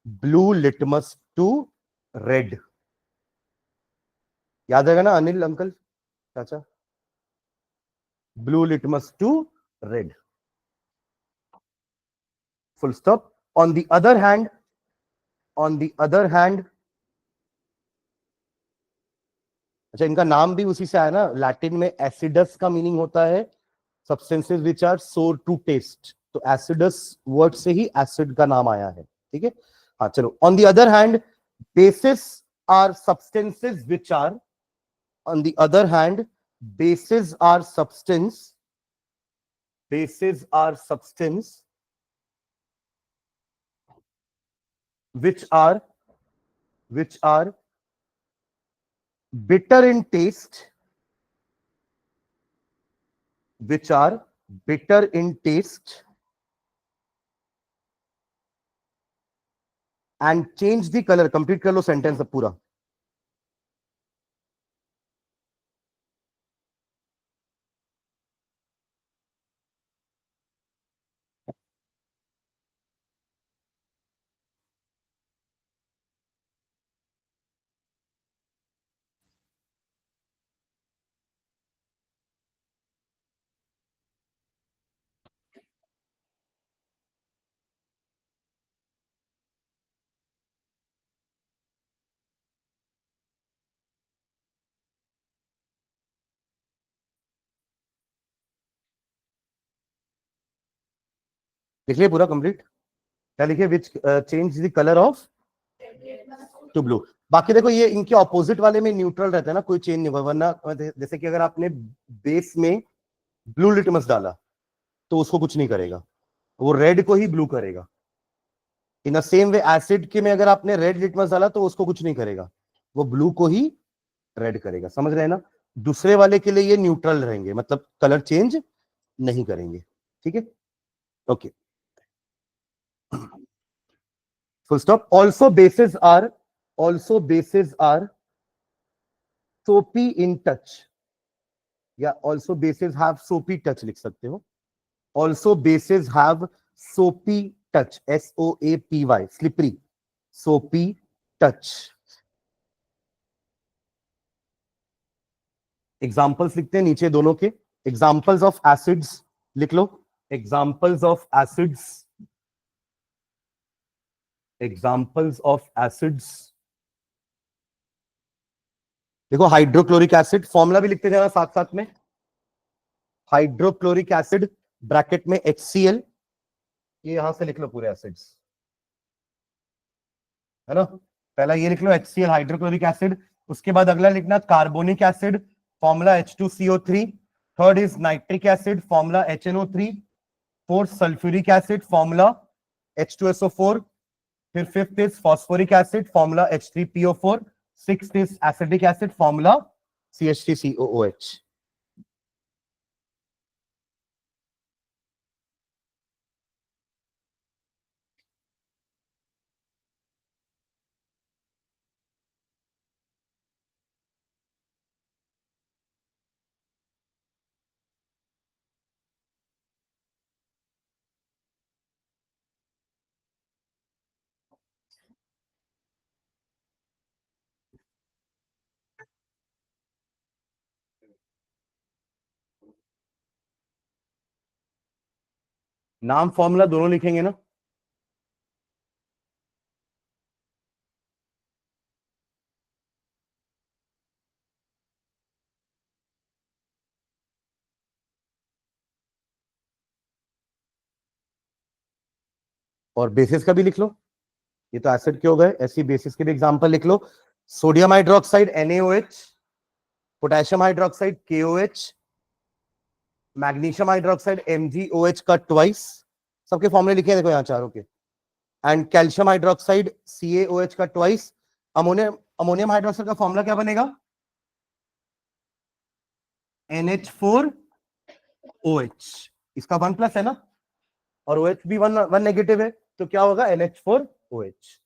blue litmus to red, याद रहेगा ना Anil uncle चाचा, blue litmus to red, full stop. On the other hand, अच्छा इनका नाम भी उसी से आया ना, लैटिन में एसिडस का मीनिंग होता है सब्सटेंसेस विच आर सोर टू टेस्ट, तो एसिडस वर्ड से ही एसिड का नाम आया है, ठीक है। हाँ चलो, on the other hand bases are substances which are, on the other hand bases are substance, bases are substance which are bitter in taste, which are bitter in taste and change the color. Complete कर लो sentence अब पूरा। लिख लिया पूरा complete, क्या लिखिए, which change the colour of to blue. बाकी देखो ये इनके ऑपोजिट वाले में न्यूट्रल रहता है ना, कोई चेंज नहीं होगा, वरना जैसे कि अगर आपने बेस में ब्लू लिटमस डाला तो उसको कुछ नहीं करेगा, वो रेड को ही ब्लू करेगा। इन द सेम वे एसिड के में अगर आपने रेड लिटमस डाला तो उसको कुछ नहीं करेगा, वो ब्लू को ही रेड करेगा, समझ रहे हैं ना। दूसरे वाले के लिए ये न्यूट्रल रहेंगे, मतलब कलर चेंज नहीं करेंगे, ठीक है, okay, full stop. Also bases are soapy in touch, या also bases have soapy touch लिख सकते हो, also bases have soapy touch, SOAPY, slippery, soapy touch. Examples लिखते हैं नीचे दोनों के, एग्जाम्पल्स ऑफ एसिड्स लिख लो, examples of acids, examples of acids. देखो हाइड्रोक्लोरिक एसिड, फॉर्मूला भी लिखते जाना साथ साथ में, हाइड्रोक्लोरिक एसिड ब्रैकेट में HCl, ये यहां से लिख लो पूरे एसिड्स, है ना। पहला ये लिख लो HCl हाइड्रोक्लोरिक एसिड, उसके बाद अगला लिखना carbonic acid, formula H2CO3, third is nitric acid, formula HNO3, fourth sulphuric acid, formula H2SO4, फिर fifth is phosphoric acid, formula H3PO4, sixth is acidic acid, formula CH3COOH। नाम फॉर्मूला दोनों लिखेंगे ना, और बेसिस का भी लिख लो, ये तो एसिड के हो गए, ऐसी बेसिस के भी एग्जांपल लिख लो, sodium hydroxide NaOH, potassium hydroxide KOH, magnesium hydroxide MgOH का ट्वाइस, सबके फॉर्मूले लिखे हैं देखो यहाँ चारों के, एंड कैल्शियम हाइड्रोक्साइड CaOH का ट्वाइस। अमोनियम हाइड्रोक्साइड का फॉर्मूला क्या बनेगा, NH4OH, इसका 1+ है ना, और OH भी वन नेगेटिव है, तो क्या होगा NH4OH।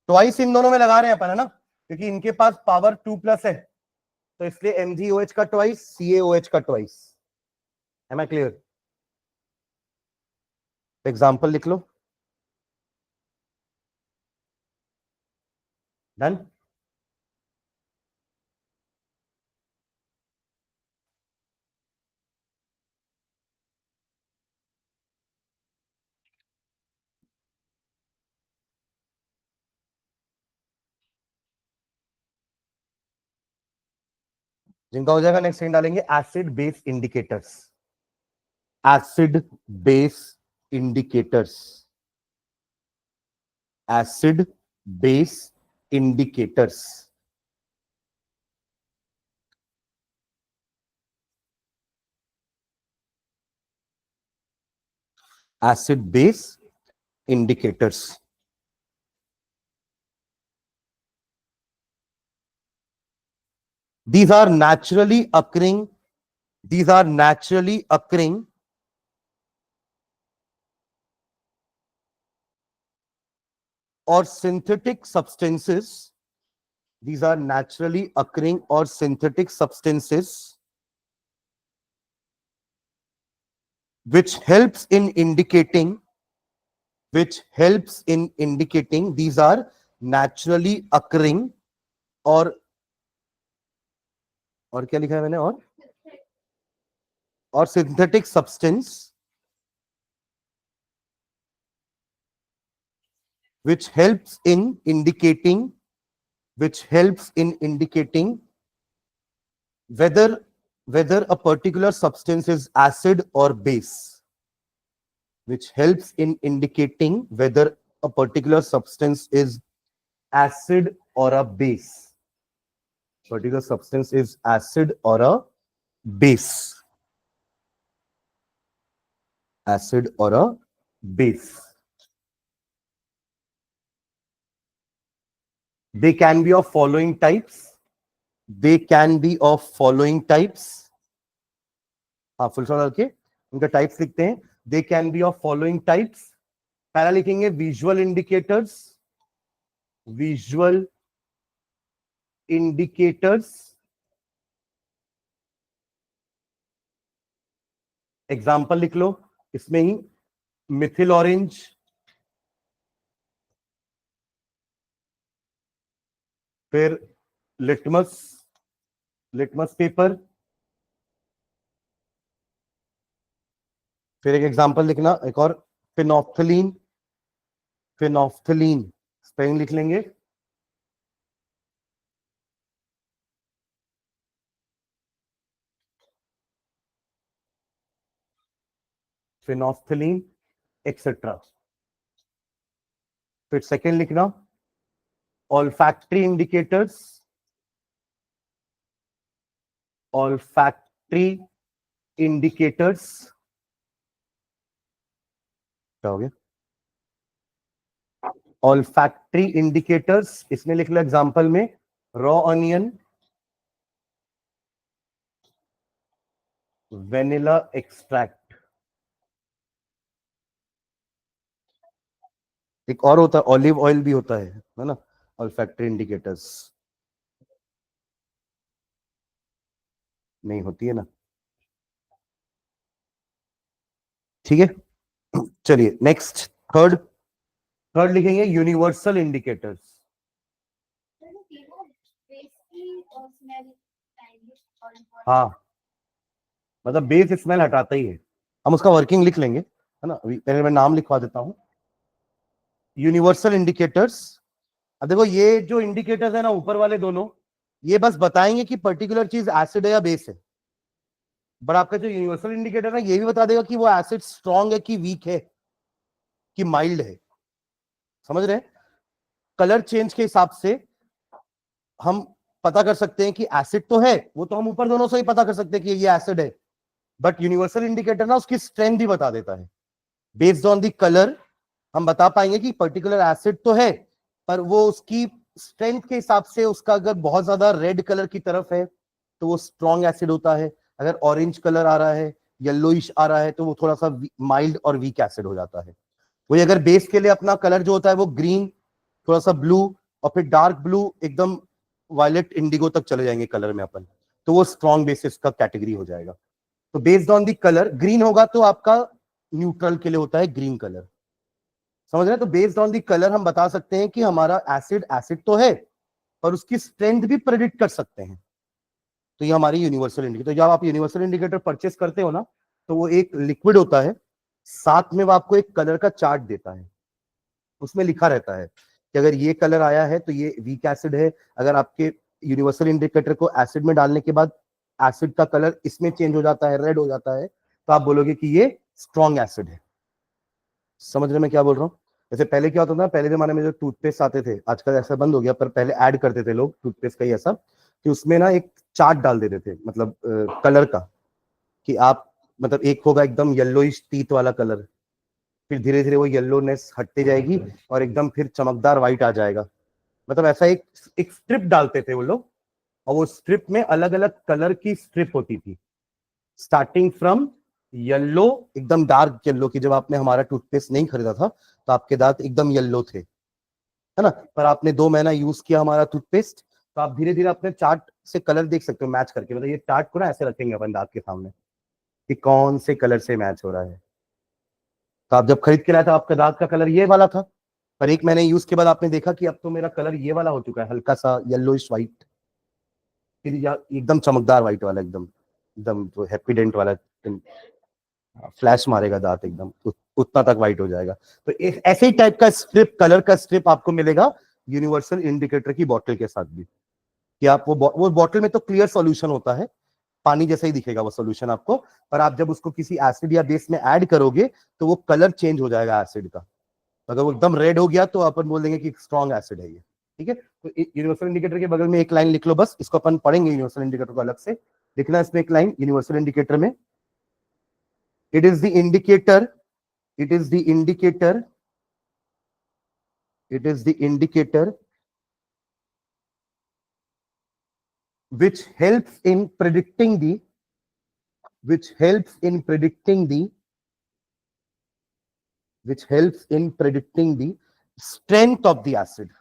ट्वाइस इन दोनों में लगा रहे हैं अपन, है ना, क्योंकि इनके पास पावर 2+ है, तो इसलिए MgOH का ट्वाइस, CaOH का twice. Am I clear? Example लिख लो, डन। जिनका हो जाएगा नेक्स्ट डालेंगे acid base indicators. Acid base indicators, acid base indicators. acid base indicators. These are naturally occurring or synthetic substances. These are naturally occurring or synthetic substances which helps in indicating these are naturally occurring और क्या लिखा है मैंने, और synthetic substance which helps in indicating whether a particular substance is acid or base, which helps in indicating whether a particular substance is acid or a base, particular substance is acid or a base, acid or a base. They can be of following types. हाँ, full stop करके उनका types लिखते हैं. They can be of following types. पहला लिखेंगे visual indicators. Example लिख लो इसमें ही, Mithil orange, फिर लिटमस पेपर, फिर एक एग्जांपल लिखना एक और, फिनोफ्थलीन स्पेलिंग लिख लेंगे. Phenolphthalein etcetera. फिर सेकेंड लिखना ऑल्फैक्टरी इंडिकेटर्स, क्या हो गया, ऑल्फैक्टरी इंडिकेटर्स. इसमें लिख लो एग्जांपल में रॉ ऑनियन, वेनिला एक्सट्रैक्ट. एक और होता है ऑलिव ऑयल भी होता है ना, ऑल्फैक्टरी इंडिकेटर्स. नहीं होती है ना, ठीक है. चलिए नेक्स्ट, थर्ड लिखेंगे यूनिवर्सल इंडिकेटर्स. हाँ, मतलब बेस स्मेल हटाता ही है. हम उसका वर्किंग लिख लेंगे, है ना. अभी पहले मैं नाम लिखवा देता हूं. Universal indicators. अब देखो ये जो इंडिकेटर्स है ना ऊपर वाले दोनों, ये बस बताएंगे कि पर्टिकुलर चीज एसिड है या बेस है. बट आपका जो यूनिवर्सल इंडिकेटर है ये भी बता देगा कि वो एसिड स्ट्रॉन्ग है कि वीक है कि माइल्ड है. समझ रहे हैं. कलर चेंज के हिसाब से हम पता कर सकते हैं कि एसिड तो है, वो तो हम ऊपर दोनों से ही पता कर सकते हैं कि ये एसिड है. बट यूनिवर्सल इंडिकेटर ना उसकी स्ट्रेंथ भी बता देता है. बेस्ड ऑन द कलर हम बता पाएंगे कि पर्टिकुलर एसिड तो है, पर वो उसकी स्ट्रेंथ के हिसाब से, उसका अगर बहुत ज्यादा रेड कलर की तरफ है तो वो स्ट्रॉन्ग एसिड होता है. अगर ऑरेंज कलर आ रहा है, येलोइश आ रहा है, तो वो थोड़ा सा माइल्ड और वीक एसिड हो जाता है. वही अगर बेस के लिए अपना कलर जो होता है वो ग्रीन, थोड़ा सा ब्लू, और फिर डार्क ब्लू, एकदम वायलेट इंडिगो तक चले जाएंगे कलर में अपन, तो वो स्ट्रॉन्ग बेसिस का कैटेगरी हो जाएगा. तो based on the colour, green होगा तो आपका न्यूट्रल के लिए होता है ग्रीन कलर. समझ रहे हैं. तो बेस्ड ऑन दी कलर हम बता सकते हैं कि हमारा एसिड तो है, और उसकी स्ट्रेंथ भी प्रेडिक्ट कर सकते हैं। तो ये हमारी यूनिवर्सल इंडिकेटर। जब आप यूनिवर्सल इंडिकेटर परचेस करते हो ना, तो वो एक लिक्विड होता है, साथ में वो आपको एक कलर का चार्ट देता है। उसमें लिखा रहता है कि अगर ये कलर आया है तो ये वीक एसिड है। अगर आपके यूनिवर्सल इंडिकेटर को एसिड में डालने के बाद एसिड का कलर इसमें चेंज हो जाता है, रेड हो जाता है, तो आप बोलोगे कि ये स्ट्रॉन्ग एसिड है। समझ रहे मैं क्या बोल रहा हूँ? जैसे पहले क्या होता था, पहले जमाने में जो टूथपेस्ट आते थे, आजकल ऐसा बंद हो गया, पर पहले ऐड करते थे लोग टूथपेस्ट का ही ऐसा, कि उसमें ना एक चार्ट डाल देते थे, मतलब कलर का, कि आप मतलब एक होगा एकदम येलोइश टीथ वाला कलर, फिर धीरे धीरे वो येलोनेस हटती जाएगी और एकदम फिर चमकदार व्हाइट आ जाएगा। मतलब ऐसा एक स्ट्रिप डालते थे वो लोग, और वो स्ट्रिप में अलग अलग कलर की स्ट्रिप होती थी, स्टार्टिंग फ्रॉम येलो, एकदम डार्क येलो की। जब आपने हमारा टूथपेस्ट नहीं खरीदा था तो आपके दांत एकदम येलो थे, है ना, पर आपने 2 महीना यूज किया हमारा टूथपेस्ट, तो आप धीरे धीरे अपने चार्ट से कलर देख सकते हो मैच करके। मतलब ये चार्ट को ना ऐसे रखेंगे अपन दांत के सामने कि कौन से कलर से मैच हो रहा है। तो आप जब खरीद के लाए थे आपका दांत का कलर ये वाला था, पर 1 महीने यूज के बाद आपने देखा कि अब तो मेरा कलर ये वाला हो चुका है, हल्का सा येलोइश व्हाइट, फिर एकदम चमकदार व्हाइट वाला, एकदम एकदम जो हैप्पीडेंट वाला, फ्लैश मारेगा दांत एकदम, उतना तक व्हाइट हो जाएगा। तो ऐसे ही टाइप का स्ट्रिप, कलर का स्ट्रिप आपको मिलेगा यूनिवर्सल इंडिकेटर की बॉटल के साथ भी, कि आप वो बॉटल में तो क्लियर सॉल्यूशन होता है, पानी जैसा ही दिखेगा वो सॉल्यूशन आपको, पर आप जब उसको किसी एसिड या बेस में ऐड करोगे तो वो कलर चेंज हो जाएगा एसिड का। अगर वो एकदम रेड हो गया तो अपन बोल देंगे कि स्ट्रॉन्ग एसिड है ये। ठीक है, तो यूनिवर्सल इंडिकेटर के बगल में एक लाइन लिख लो बस, इसको अपन पढ़ेंगे यूनिवर्सल इंडिकेटर को अलग से। लिखना इसमें एक लाइन यूनिवर्सल इंडिकेटर में, it is the indicator, it is the indicator, it is the indicator which helps in predicting the, which helps in predicting the, which helps in predicting the strength of the acid,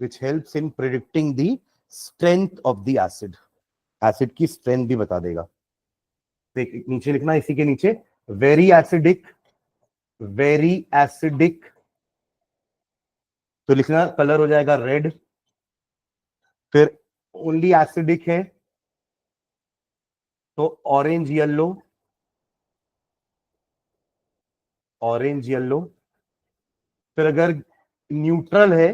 which helps in predicting the strength of the acid, acid की strength भी बता देगा। नीचे लिखना इसी के नीचे, very acidic, very acidic, तो लिखना कलर हो जाएगा रेड। फिर ओनली एसिडिक है तो ऑरेंज येलो, ऑरेंज येलो। फिर अगर न्यूट्रल है,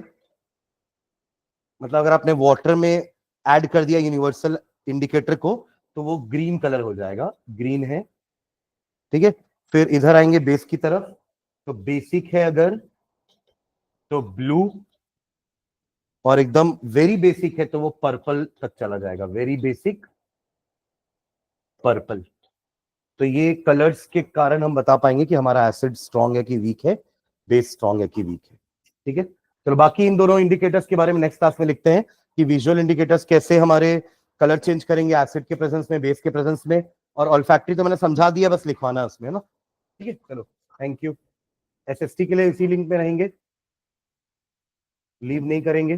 मतलब अगर आपने वाटर में ऐड कर दिया यूनिवर्सल इंडिकेटर को, तो वो ग्रीन कलर हो जाएगा, ग्रीन है। ठीक है, फिर इधर आएंगे बेस की तरफ, तो बेसिक है अगर तो ब्लू, और एकदम वेरी बेसिक है तो वो पर्पल तक चला जाएगा, वेरी बेसिक पर्पल। तो ये कलर्स के कारण हम बता पाएंगे कि हमारा एसिड स्ट्रांग है कि वीक है, बेस स्ट्रांग है कि वीक है। ठीक है, तो बाकी इन दोनों इंडिकेटर्स के बारे में नेक्स्ट क्लास में लिखते हैं कि विजुअल इंडिकेटर्स कैसे हमारे कलर चेंज करेंगे एसिड के प्रेजेंस में, बेस के प्रेजेंस में। और ऑल्फैक्टरी तो मैंने समझा दिया, बस लिखवाना है उसमें ना। ठीक है, चलो थैंक यू। एसएसटी के लिए इसी लिंक में रहेंगे, लीव नहीं करेंगे।